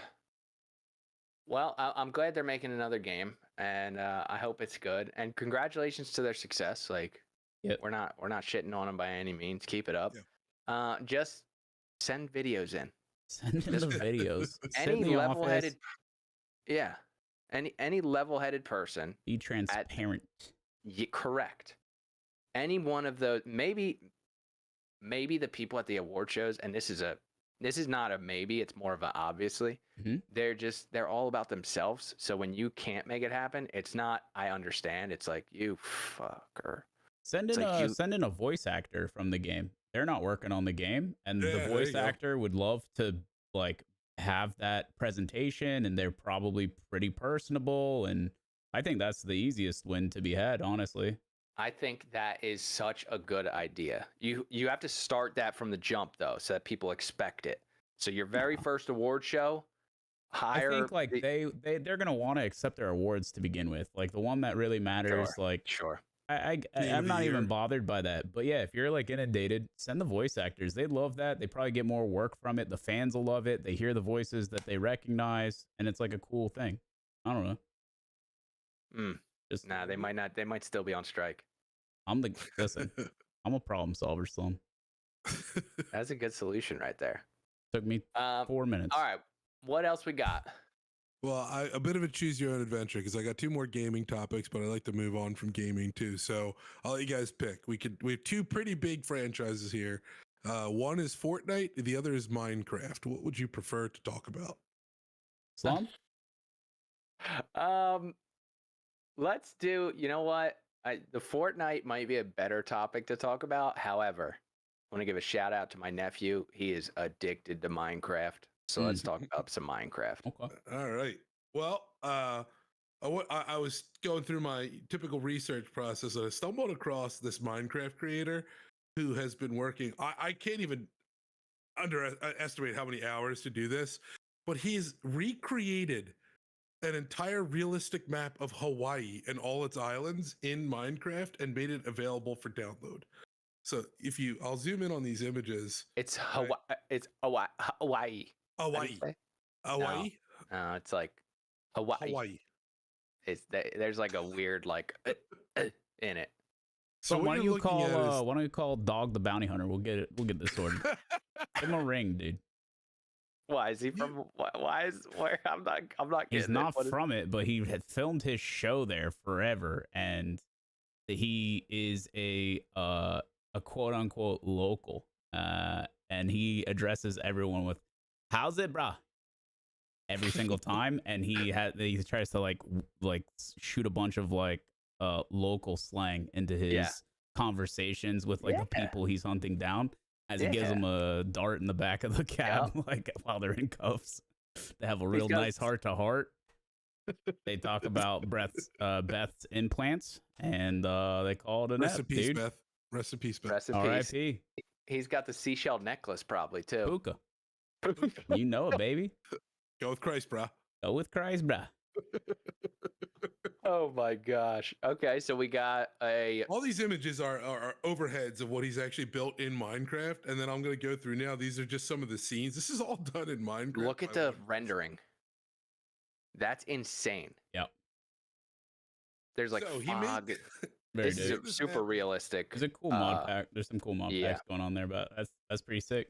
well, I'm glad they're making another game, and I hope it's good. And congratulations to their success. Like, we're not shitting on them by any means. Keep it up. Yeah. Just send videos in. Send in the videos. Any level-headed, any level-headed person. Be transparent. Correct. Any one of those, maybe the people at the award shows, and this is not a maybe, it's more of a obviously. Mm-hmm. They're all about themselves. So when you can't make it happen, it's not I understand. It's like, you fucker. Send in a voice actor from the game. They're not working on the game, and the voice actor would love to like have that presentation, and they're probably pretty personable, and I think that's the easiest win to be had, honestly. I think that is such a good idea. You have to start that from the jump though, so that people expect it. So your very first award show, hire. I think like they're gonna want to accept their awards to begin with. Like the one that really matters. Sure. I'm not even bothered by that. But yeah, if you're like inundated, send the voice actors. They love that. They probably get more work from it. The fans will love it. They hear the voices that they recognize, and it's like a cool thing. I don't know. They might not. They might still be on strike. Listen, I'm a problem solver, Slum. That's a good solution right there. Took me 4 minutes. All right, what else we got? Well, a bit of a choose your own adventure because I got 2 more gaming topics, but I like to move on from gaming too. So I'll let you guys pick. We have 2 pretty big franchises here. One is Fortnite, the other is Minecraft. What would you prefer to talk about? Slum? Let's do. You know what? The Fortnite might be a better topic to talk about. However, I want to give a shout out to my nephew. He is addicted to Minecraft. So let's talk about some Minecraft. Okay. All right. Well, I was going through my typical research process and I stumbled across this Minecraft creator who has been working. I can't even underestimate how many hours to do this, but he's recreated an entire realistic map of Hawaii and all its islands in Minecraft and made it available for download. So I'll zoom in on these images. It's Hawaii. It's Hawaii. Hawaii. Hawaii. No, it's like Hawaii. There's like a weird like in it. So why don't you call Dog the Bounty Hunter? We'll get this sorted. Give him a ring, dude. Why is he from? Why is where? I'm not getting. He's not from it, but he had filmed his show there forever, and he is a quote unquote local, and he addresses everyone with "How's it, brah?" every single time, and he tries to like shoot a bunch of like local slang into his conversations with like the people he's hunting down. As he gives them a dart in the back of the cab, like while they're in cuffs. They have a real nice heart to heart. They talk about Beth's implants, and they call it an Rest in peace, dude. Beth. Rest in peace, Beth. Rest in peace. R.I.P. He's got the seashell necklace probably too. Puka. You know it, baby. Go with Christ, brah. Go with Christ, brah. Oh my gosh. Okay, so we got all these images are overheads of what he's actually built in Minecraft, and then I'm going to go through now. These are just some of the scenes. This is all done in Minecraft. Look at the rendering. That's insane. Yep. There's like So fog. Very This dope. is super realistic. There's a cool mod pack. There's some cool mod yeah. packs going on there, but that's pretty sick.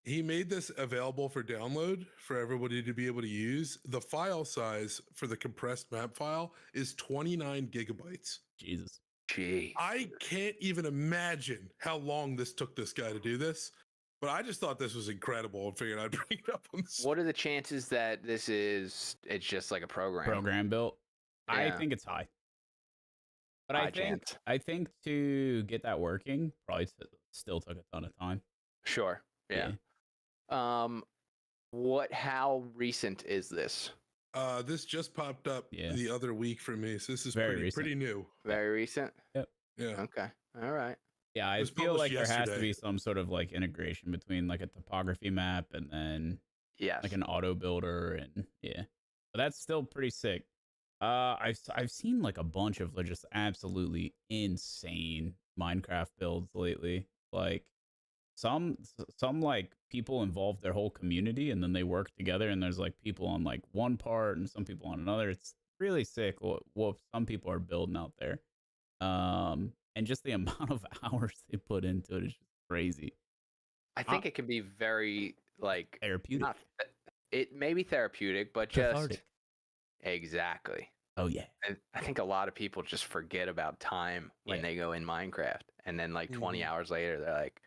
He made this available for download for everybody to be able to use. The file size for the compressed map file is 29 gigabytes. Jesus. Gee. I can't even imagine how long this took this guy to do this, but I just thought this was incredible and figured I'd bring it up on this. What are the chances that it's just like a program? Built. I Yeah. think it's high. But High chance. I think to get that working probably still took a ton of time. Sure. Yeah. How recent is this? This just popped up Yeah. the other week for me, so this is Very pretty new. Very recent? Yeah. Okay. All right. Yeah, I was feel like published there has to yesterday. be some sort of like integration between like a topography map and then Yes. like an auto builder and yeah. But that's still pretty sick. I've seen like a bunch of like just absolutely insane Minecraft builds lately. Like some like people involve their whole community and then they work together and there's like people on like one part and some people on another. It's really sick what some people are building out there. And just the amount of hours they put into it is just crazy. I think it can be very like Therapeutic. it may be therapeutic, but Cathartic. just exactly. Oh yeah. And I think a lot of people just forget about time when Yeah. they go in Minecraft, and then like 20 hours later, they're like,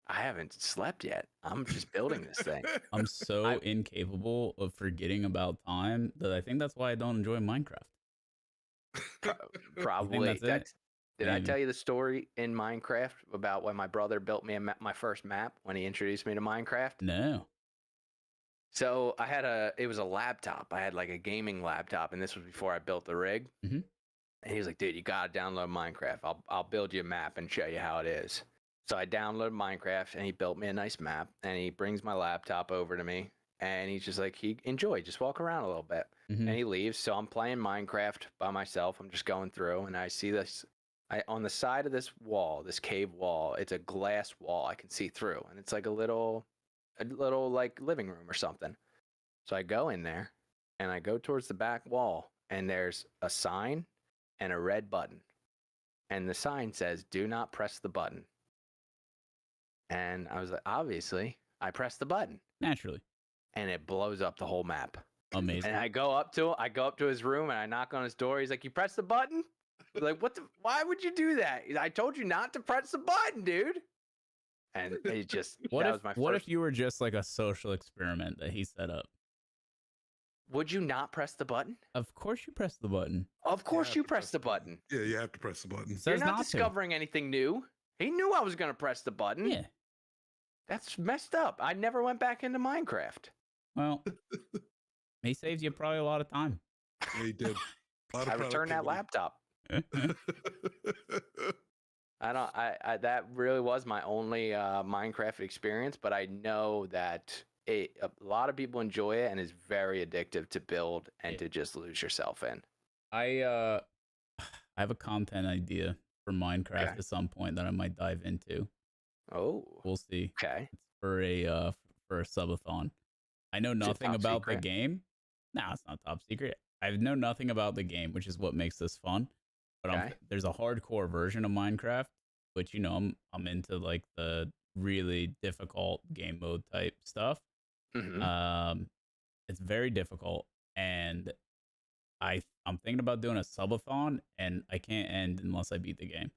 "I haven't slept yet. I'm just building this thing." I'm so incapable of forgetting about time that I think that's why I don't enjoy Minecraft. Probably. that's it. Did I Maybe. tell you the story in Minecraft about when my brother built me my first map when he introduced me to Minecraft? No. So it was a laptop. I had like a gaming laptop, and this was before I built the rig. Mhm. And he was like, "Dude, you gotta download Minecraft. I'll build you a map and show you how it is." So I downloaded Minecraft, and he built me a nice map. And he brings my laptop over to me, and he's just like, just walk around a little bit. Mhm. And he leaves. So I'm playing Minecraft by myself. I'm just going through, and I see this. On the side of this wall, this cave wall, it's a glass wall I can see through, and it's like a little like living room or something. So I go in there, and I go towards the back wall, and there's a sign and a red button, and the sign says, "Do not press the button." And I was like, obviously, I pressed the button, Naturally. and it blows up the whole map. Amazing. And I go up to his room, and I knock on his door. He's like, "You pressed the button?" Like, why would you do that? I told you not to press the button, dude. And it just What if you were just like a social experiment that he set up? Would you not press the button? Of course you press the button. Of course have you to press the button. Yeah, you have to press the button. Says You're not not to. discovering anything new. He knew I was going to press the button. Yeah. That's messed up. I never went back into Minecraft. Well, he saved you probably a lot of time. Yeah, he did. A lot of I returned that productivity. laptop. That really was my only Minecraft experience, but I know that a lot of people enjoy it and is very addictive to build and to just lose yourself in. I have a content idea for Minecraft Okay. at some point that I might dive into. Oh, We'll see. okay. It's for a subathon. I know it nothing top about the secret? game. No, it's not top secret. I know nothing about the game, which is what makes this fun. But Okay. there's a hardcore version of Minecraft, which I'm into like the really difficult game mode type stuff. Mhm. It's very difficult, and I'm thinking about doing a subathon, and I can't end unless I beat the game.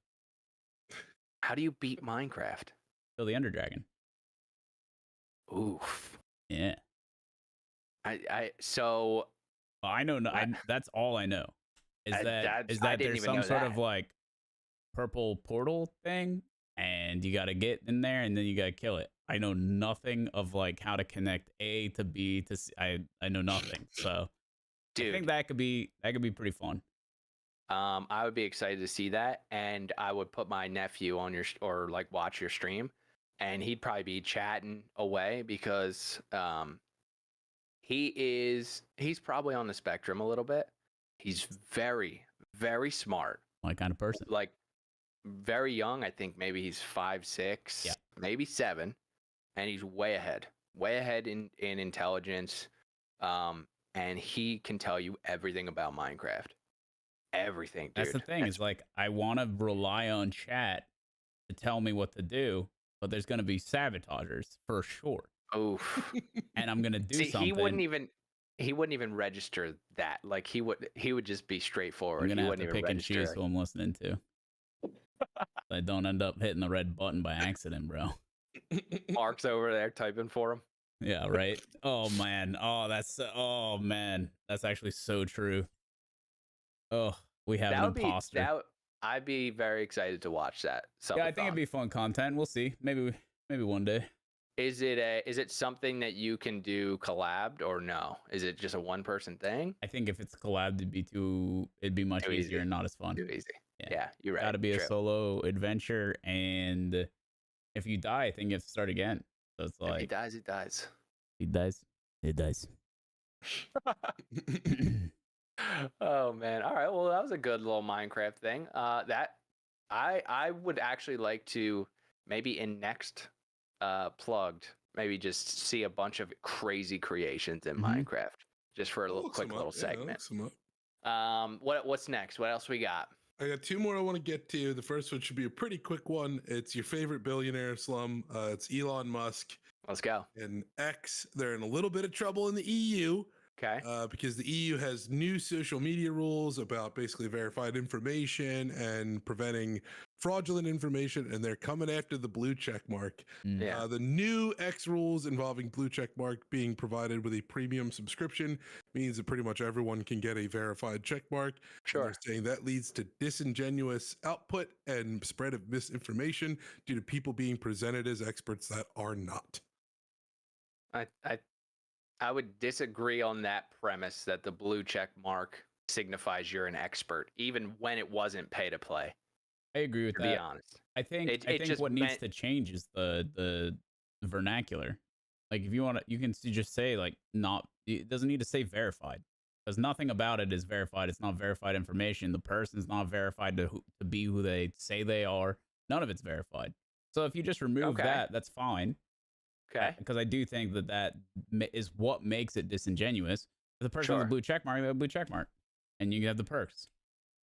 How do you beat Minecraft? Kill the Ender Dragon. Oof. Yeah. So Well, I know. That's all I know. Is I that didn't there's even some know sort of that. like purple portal thing, and you got to get in there, and then you got to kill it. I know nothing of like how to connect A to B to C. I know nothing. So dude, I think that could be pretty fun. I would be excited to see that, and I would put my nephew on or like watch your stream, and he'd probably be chatting away because he's probably on the spectrum a little bit. He's very, very smart, My kind of person. like very young. I think maybe he's 5'6", Yeah. maybe 7, and he's way ahead in intelligence. and he can tell you everything about Minecraft. Everything, dude. That's the thing. Is like I want to rely on chat to tell me what to do, but there's going to be sabotagers for sure. Oh, and I'm going to do see, something. He wouldn't even register that. Like he would just be straightforward. I'm going to He have to wouldn't even pick and register. choose who I'm listening to. I don't end up hitting the red button by accident, bro. Mark's over there typing for him. Yeah, right. Oh man. Oh man. That's actually so true. Oh, we have an imposter. I'd be very excited to watch that. Yeah, I think it'd be fun content. We'll see. Maybe one day. Is it something that you can do collabed or no? Is it just a one person thing? I think if it's collabed, it'd be much easier and not as fun. Too easy. Yeah, you're right. Gotta be a solo adventure, and if you die, I think you have to start again. So it's like if he dies, he dies. He dies. He dies. Oh man! All right. Well, that was a good little Minecraft thing. That I would actually like to maybe in next plugged maybe just see a bunch of crazy creations in Minecraft just for a little quick little segment. What's next? What else we got? I got two more I want to get to. The first one should be a pretty quick one. It's your favorite billionaire, Slum. It's Elon Musk. Let's go. And X, they're in a little bit of trouble in the EU. Okay. Because the EU has new social media rules about basically verified information and preventing fraudulent information, and they're coming after the blue check mark. Yeah. The new X rules involving blue check mark being provided with a premium subscription means that pretty much everyone can get a verified check mark. Sure. And they're saying that leads to disingenuous output and spread of misinformation due to people being presented as experts that are not. I would disagree on that premise that the blue check mark signifies you're an expert, even when it wasn't pay to play. I agree with that. To be honest, I think what needs to change is the vernacular. Like if you want to, you can just say like not. It doesn't need to say verified because nothing about it is verified. It's not verified information. The person's not verified to be who they say they are. None of it's verified. So if you just remove that, that's fine. Okay. Because I do think that is what makes it disingenuous. If the person has a blue check mark, they have a blue check mark. And you have the perks.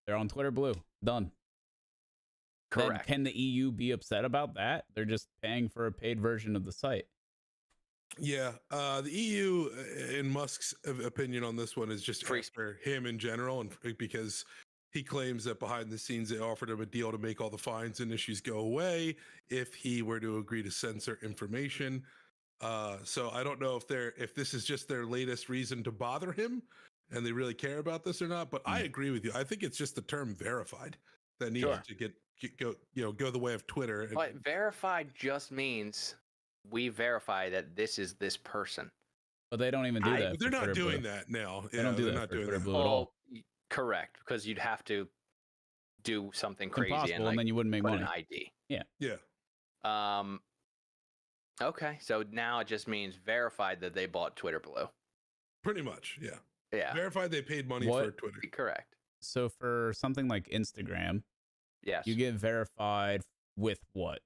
They're on Twitter blue. Done. Correct. Then can the EU be upset about that? They're just paying for a paid version of the site. Yeah. The EU, in Musk's opinion on this one, is just for him in general. And because he claims that behind the scenes, they offered him a deal to make all the fines and issues go away if he were to agree to censor information. So I don't know if this is just their latest reason to bother him and they really care about this or not. But I agree with you. I think it's just the term verified that needs to go the way of Twitter. But verified just means we verify that this is this person. But they don't even do that. They're not doing that now. They don't do that. Not doing that at all. Correct, because you'd have to do something crazy and then you wouldn't make money. An ID. Yeah. Okay, so now it just means verified that they bought Twitter Blue. Pretty much, yeah. Yeah. Verified they paid money for Twitter. Correct. So for something like Instagram, yes, you get verified with what?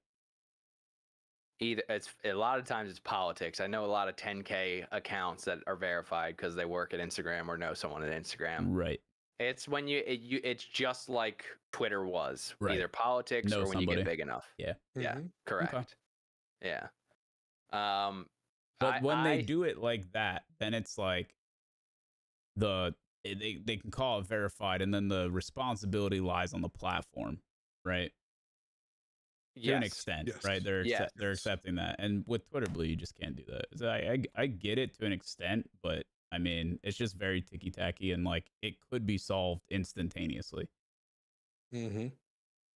Either it's a lot of times it's politics. I know a lot of 10K accounts that are verified because they work at Instagram or know someone at Instagram. Right. It's when it's just like Twitter was, either politics or when you get big enough. Yeah. Yeah. Correct. Okay. Yeah. But when they do it like that, then it's like they can call it verified, and then the responsibility lies on the platform, right? To an extent, right? They're accepting that, and with Twitter Blue, you just can't do that. So I get it to an extent, but I mean, it's just very ticky tacky, and like it could be solved instantaneously. Mm-hmm.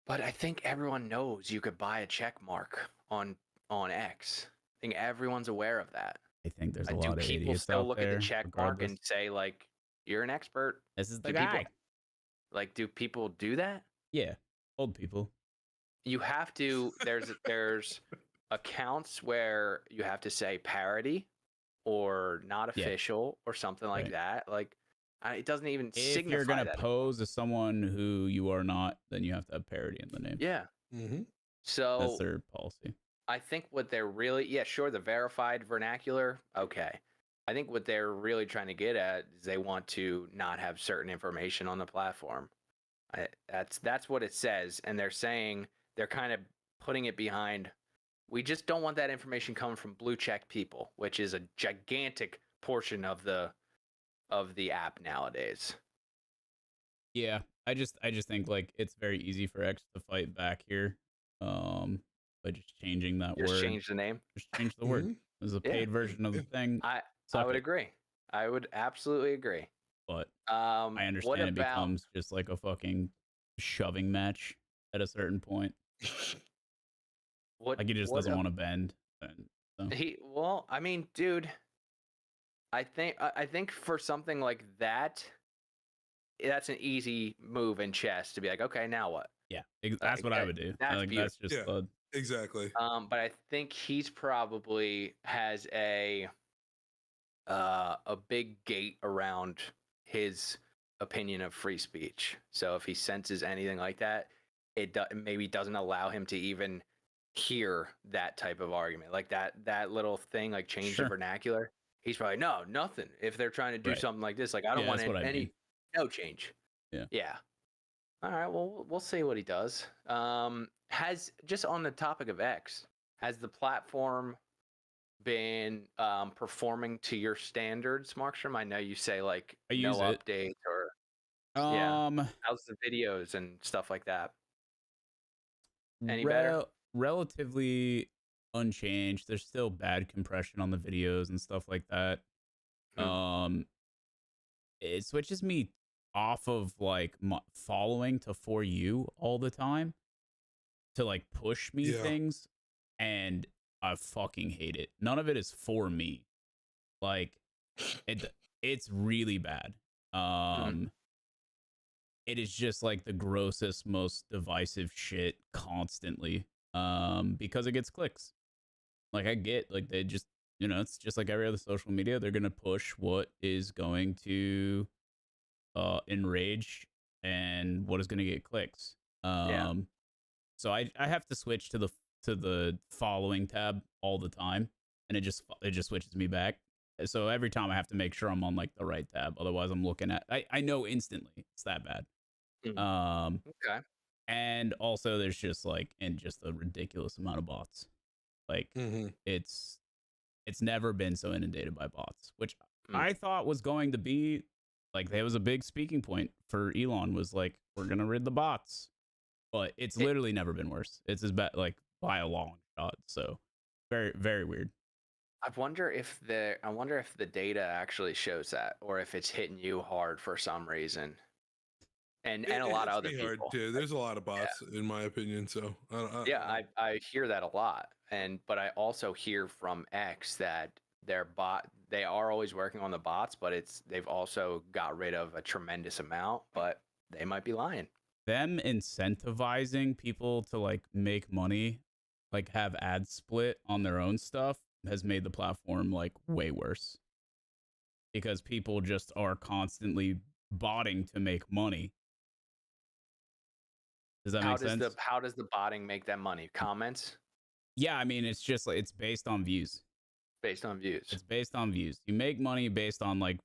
But I think everyone knows you could buy a check mark on X. I think everyone's aware of that. I think there's a lot of idiots out there. Do people still look at the check mark and say like, "You're an expert"? This is the guy. Do people do that? Yeah, old people. You have to. There's accounts where you have to say parody or not official or something like that. Like it doesn't even signify. If you're gonna pose as someone who you are not, then you have to have parody in the name. Yeah. Mm-hmm. So that's their policy. I think what they're really, the verified vernacular, okay. I think what they're really trying to get at is they want to not have certain information on the platform. That's what it says, and they're saying they're kind of putting it behind. We just don't want that information coming from blue check people, which is a gigantic portion of the app nowadays. Yeah, I just think like it's very easy for X to fight back here, by just changing that Just word. change the name. Just change the word. There's a Yeah. paid version of the thing, I Suck would it. agree. I would absolutely agree. but I I understand it becomes just like a fucking shoving match at a certain point. what Like he just what doesn't ab- want to bend. So. Well, I mean, dude, I think for something like that, that's an easy move in chess to be like, okay, now what? Yeah, that's what I would do. that's Like that's just Yeah. Exactly. But I think he's probably has a big gate around his opinion of free speech. So if he senses anything like that, it maybe doesn't allow him to even hear that type of argument, like that little thing, like change the Sure. vernacular. He's probably nothing. If they're trying to do Right. something like this, like I don't Yeah, want that's what I any mean. no change. Yeah. Yeah. All right. Well, we'll see what he does. Has just on the topic of X, has the platform been performing to your standards, Markstrom? I know you say like I no use it. updates or Um, how's the videos and stuff like that? Any better? Relatively unchanged. There's still bad compression on the videos and stuff like that. It switches me off of like following to For You all the time to like push me Yeah. things, and I fucking hate it. None of it is for me. Like it's really bad. It is just like the grossest, most divisive shit constantly. Because it gets clicks. Like I get like they just, it's just like every other social media. They're gonna push what is going to enrage and what is gonna get clicks. So I have to switch to the following tab all the time, and it just switches me back. So every time I have to make sure I'm on like the right tab. Otherwise I'm looking at I know instantly it's that bad. Okay. And also there's just like just a ridiculous amount of bots. Like it's never been so inundated by bots, which I thought was going to be like there was a big speaking point for Elon was like, we're gonna rid the bots. But it's literally never been worse. It's as bad like by a long shot. So very, very weird. I wonder if the data actually shows that, or if it's hitting you hard for some reason. And a lot of other hard people. too. There's a lot of bots, in my opinion. So I hear that a lot, but I also hear from X that they are always working on the bots, but they've also got rid of a tremendous amount, but they might be lying. Them incentivizing people to like make money, like have ads split on their own stuff, has made the platform like way worse, because people just are constantly botting to make money. Does that make sense? How does the botting make that money? Comments? Yeah, I mean, it's just like it's based on views. Based on views. It's based on views. You make money based on like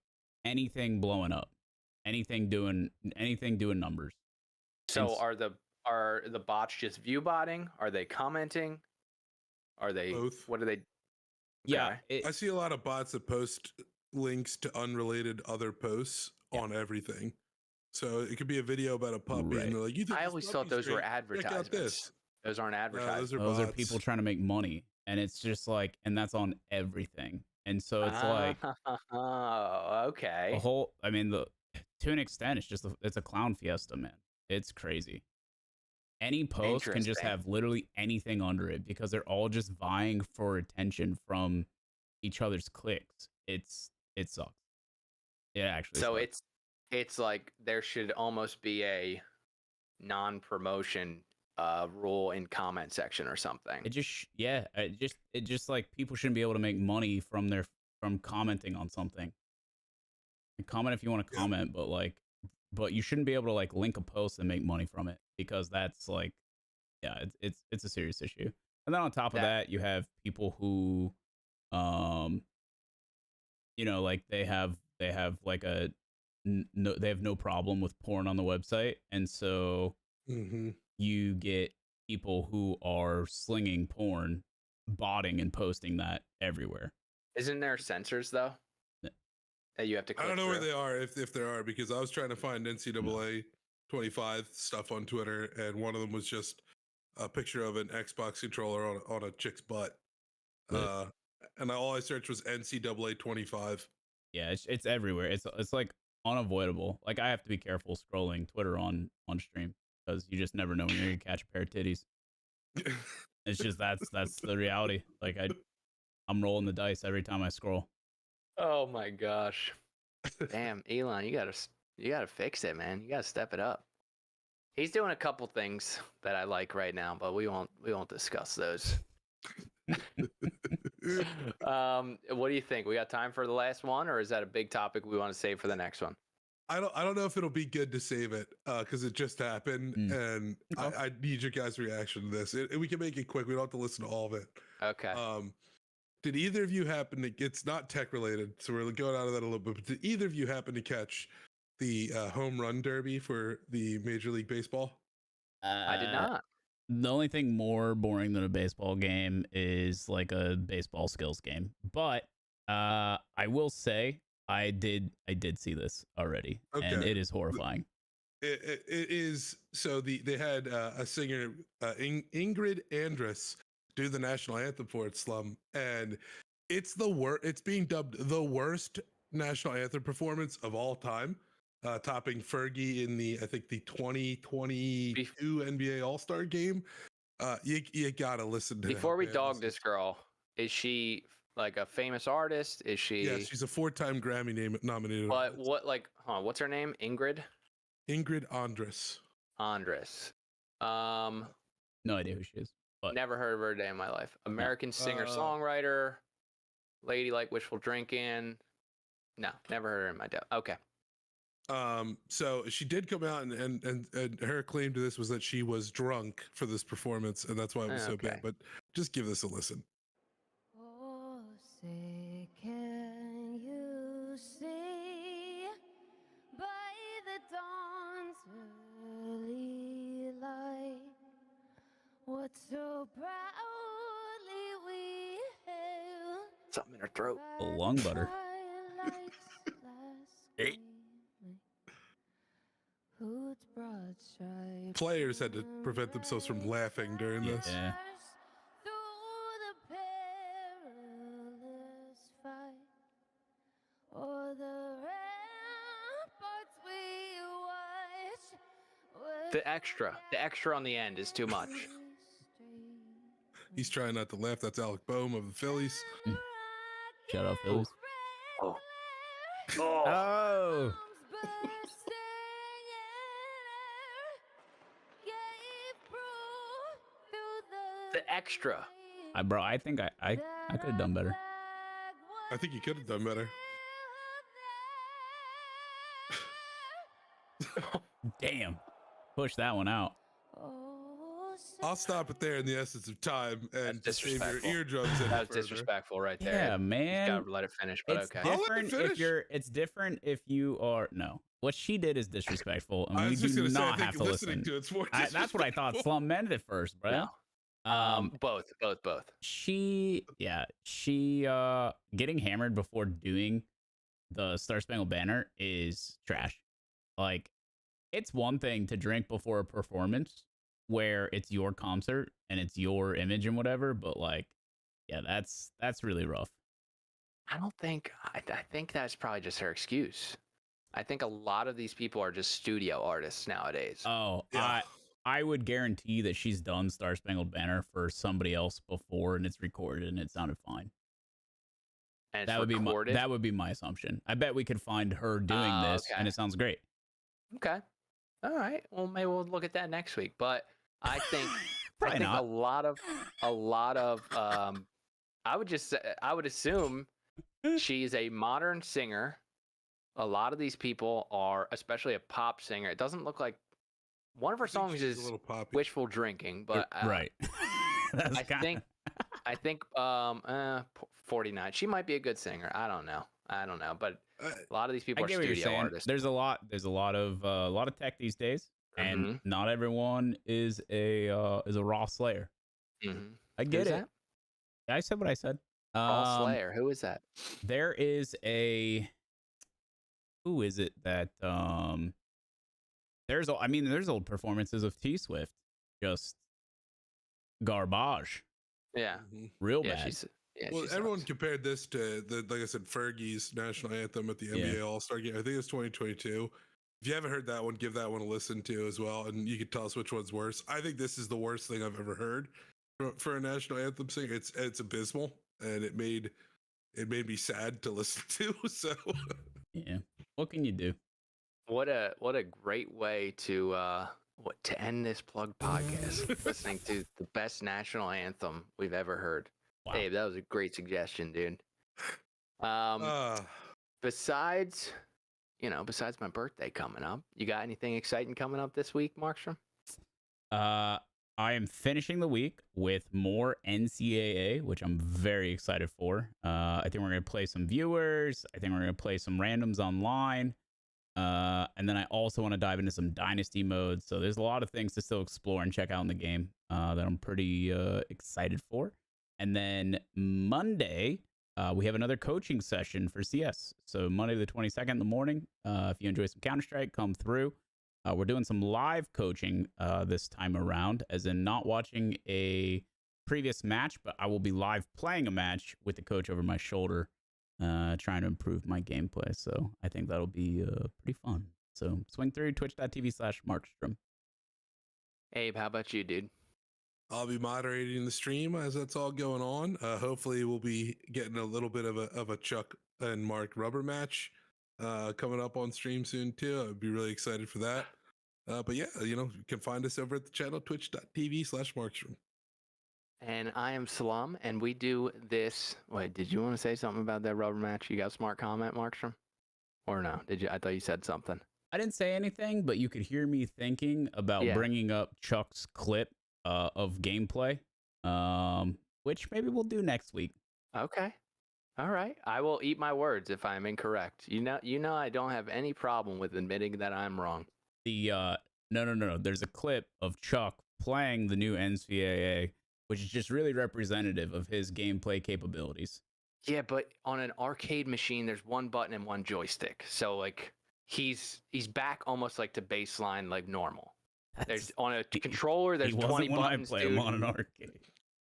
anything blowing up, anything doing numbers. So are the bots just view botting? Are they commenting? Are they both? What are they? Yeah, I see a lot of bots that post links to unrelated other posts on everything. So it could be a video about a puppy, and they're like, "You think I this always thought puppy's those were great? Check advertisements. out this." Those aren't advertisements. Those are bots. people trying to make money, and it's just like, and that's on everything. And so it's like, oh, okay. the whole. I mean, to an extent, it's a clown fiesta, man. It's crazy. Any post can just have literally anything under it because they're all just vying for attention from each other's clicks. It sucks. Yeah, actually. So sucks. it's like there should almost be a non-promotion rule in comment section or something. It just like people shouldn't be able to make money from commenting on something. You comment if you want to comment, but you shouldn't be able to like link a post and make money from it, because that's like, yeah, it's a serious issue. And then on top of that, you have people who you know, like they have like no, they have no problem with porn on the website, and so you get people who are slinging porn, botting and posting that everywhere. Isn't there censors though that you have to click I don't know through? where they are, if there are, because I was trying to find NCAA 25 stuff on Twitter, and one of them was just a picture of an Xbox controller on a chick's butt. Right. And all I searched was NCAA 25. Yeah, it's everywhere. It's like unavoidable. Like I have to be careful scrolling Twitter on stream because you just never know when you're gonna catch a pair of titties. It's just that's the reality. Like I'm rolling the dice every time I scroll. Oh my gosh. Damn, Elon, you gotta fix it, man. You gotta step it up. He's doing a couple things that I like right now, but we won't discuss those. What do you think? We got time for the last one, or is that a big topic we want to save for the next one? I don't know if it'll be good to save it because it just happened, and I need your guys' reaction to this. We can make it quick. We don't have to listen to all of it. Okay. Did either of you happen to? It's not tech related, so we're going out of that a little bit. But did either of you happen to catch the home run derby for the Major League Baseball? I did not. The only thing more boring than a baseball game is like a baseball skills game. But I will say I did see this already, and it is horrifying. It is. So they had a singer, Ingrid Andress, do the national anthem for it, Slum, and it's the worst. It's being dubbed the worst national anthem performance of all time, topping Fergie in the 2022 NBA All-Star game. You gotta listen to. Before we dog this girl, is she like a famous artist? Is she? Yeah, she's a 4-time Grammy nominated. But artist. what, like, what's her name? Ingrid Andress. No idea who she is. But Never heard of her a day in my life. American singer-songwriter, lady like wishful drinking. No, never heard her in my day. Okay. So she did come out, and her claim to this was that she was drunk for this performance, and that's why it was so bad. But just give this a listen. Oh, say, can you see by the dawn's early light what so proudly we hailed? Something in her throat. the lung butter. Players had to prevent themselves from laughing during this. Yeah. The extra on the end is too much. He's trying not to laugh. That's Alec Boehm of the Phillies. Shout out Phillies. Oh. Oh. The extra. Bro, I think I could have done better. I think you could have done better. Damn. Push that one out. I'll stop it there in the essence of time and That's save your disrespectful. eardrums. That was disrespectful right there. Yeah, man. You gotta let it finish, but It's okay. different finish. if you're. It's different if you are. No, what she did is disrespectful, and I we was just do going to say, I not think have to listening listen. to it's more That's what I thought. disrespectful. Slum meant it first, bro. No. Both. She getting hammered before doing the Star Spangled Banner is trash. Like, it's one thing to drink before a performance where it's your concert and it's your image and whatever, but like, yeah, that's really rough. I think that's probably just her excuse. I think a lot of these people are just studio artists nowadays. Oh, Yeah. I would guarantee that she's done Star Spangled Banner for somebody else before and it's recorded and it sounded fine. And it's That would recorded. that would be my assumption. I bet we could find her doing this okay. and it sounds great. Okay. All right. Well, maybe we'll look at that next week. But I think Probably not. a lot of I would assume she's a modern singer. A lot of these people are, especially a pop singer. It doesn't look like one of her songs she's a is little poppy. wishful drinking, but Right. That's I think 49. She might be a good singer. I don't know. I don't know, but Uh, a lot of these people I are get what you're studio saying. artists. There's a lot of tech these days, and Mhm. not everyone is a raw slayer. Mhm. I get Who's it. I said what I said. Raw Slayer. Who is that? There is a who is it that there's old performances of T Swift, just garbage, Yeah. mhm. real Yeah, bad. Well, she everyone sucks. compared this to like I said, Fergie's national anthem at the NBA All-Star game. I think it's 2022. If you haven't heard that one, give that one a listen to as well, and you can tell us which one's worse. I think this is the worst thing I've ever heard for a national anthem singer. It's abysmal, and it made me sad to listen to. So Yeah. What can you do? What a great way to end this plug podcast. Listening to the best national anthem we've ever heard. Wow. Dave, that was a great suggestion, dude. Besides my birthday coming up, you got anything exciting coming up this week, Markstrom? I am finishing the week with more NCAA, which I'm very excited for. I think we're going to play some viewers. I think we're going to play some randoms online. And then I also want to dive into some dynasty modes. So there's a lot of things to still explore and check out in the game that I'm pretty excited for. And then Monday, we have another coaching session for CS. So Monday the 22nd in the morning, if you enjoy some Counter-Strike, come through. We're doing some live coaching this time around, as in not watching a previous match, but I will be live playing a match with the coach over my shoulder, trying to improve my gameplay. So I think that'll be pretty fun. So swing through twitch.tv/Markstrom. Abe, how about you, dude? I'll be moderating the stream as that's all going on. Hopefully, we'll be getting a little bit of a Chuck and Mark rubber match coming up on stream soon too. I'd be really excited for that. But yeah, you can find us over at the channel twitch.tv/Markstrom. And I am Slum, and we do this. Wait, did you want to say something about that rubber match? You got a smart comment, Markstrom? Or no? Did you? I thought you said something. I didn't say anything, but you could hear me thinking about bringing up Chuck's clip of gameplay, which maybe we'll do next week. Okay. All right. I will eat my words if I'm incorrect. You know I don't have any problem with admitting that I'm wrong. No. There's a clip of Chuck playing the new NCAA, which is just really representative of his gameplay capabilities. Yeah, but on an arcade machine, there's one button and one joystick. So like he's back almost like to baseline like normal. There's on a controller, there's 20 buttons. I play him on an arcade.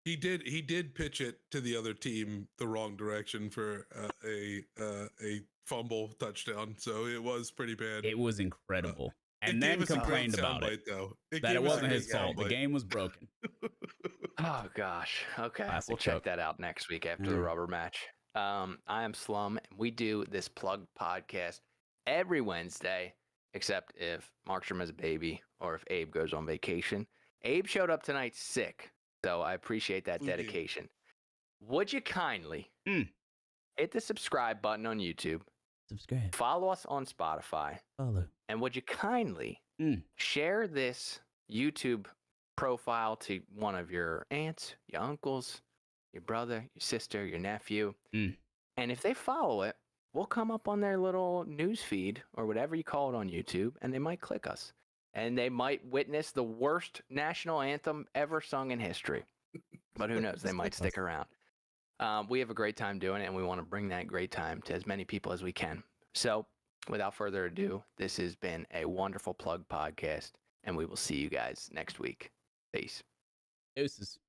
He did pitch it to the other team the wrong direction for a fumble touchdown. So it was pretty bad. It was incredible. And then complained about it. That it wasn't his fault. The game was broken. Oh gosh. Okay. Classic we'll check Chuck. that out next week after the rubber match. I am Slum, and we do this plug podcast every Wednesday, except if Markstrom has a baby or if Abe goes on vacation. Abe showed up tonight sick, so I appreciate that dedication. Would you kindly hit the subscribe button on YouTube? Subscribe. Follow us on Spotify. Follow. And would you kindly share this YouTube profile to one of your aunts, your uncles, your brother, your sister, your nephew? And if they follow it, we'll come up on their little news feed or whatever you call it on YouTube, and they might click us. And they might witness the worst national anthem ever sung in history. But who knows? They might stick around. We have a great time doing it, and we want to bring that great time to as many people as we can. So without further ado, this has been a wonderful plug podcast, and we will see you guys next week. Peace. Deuces.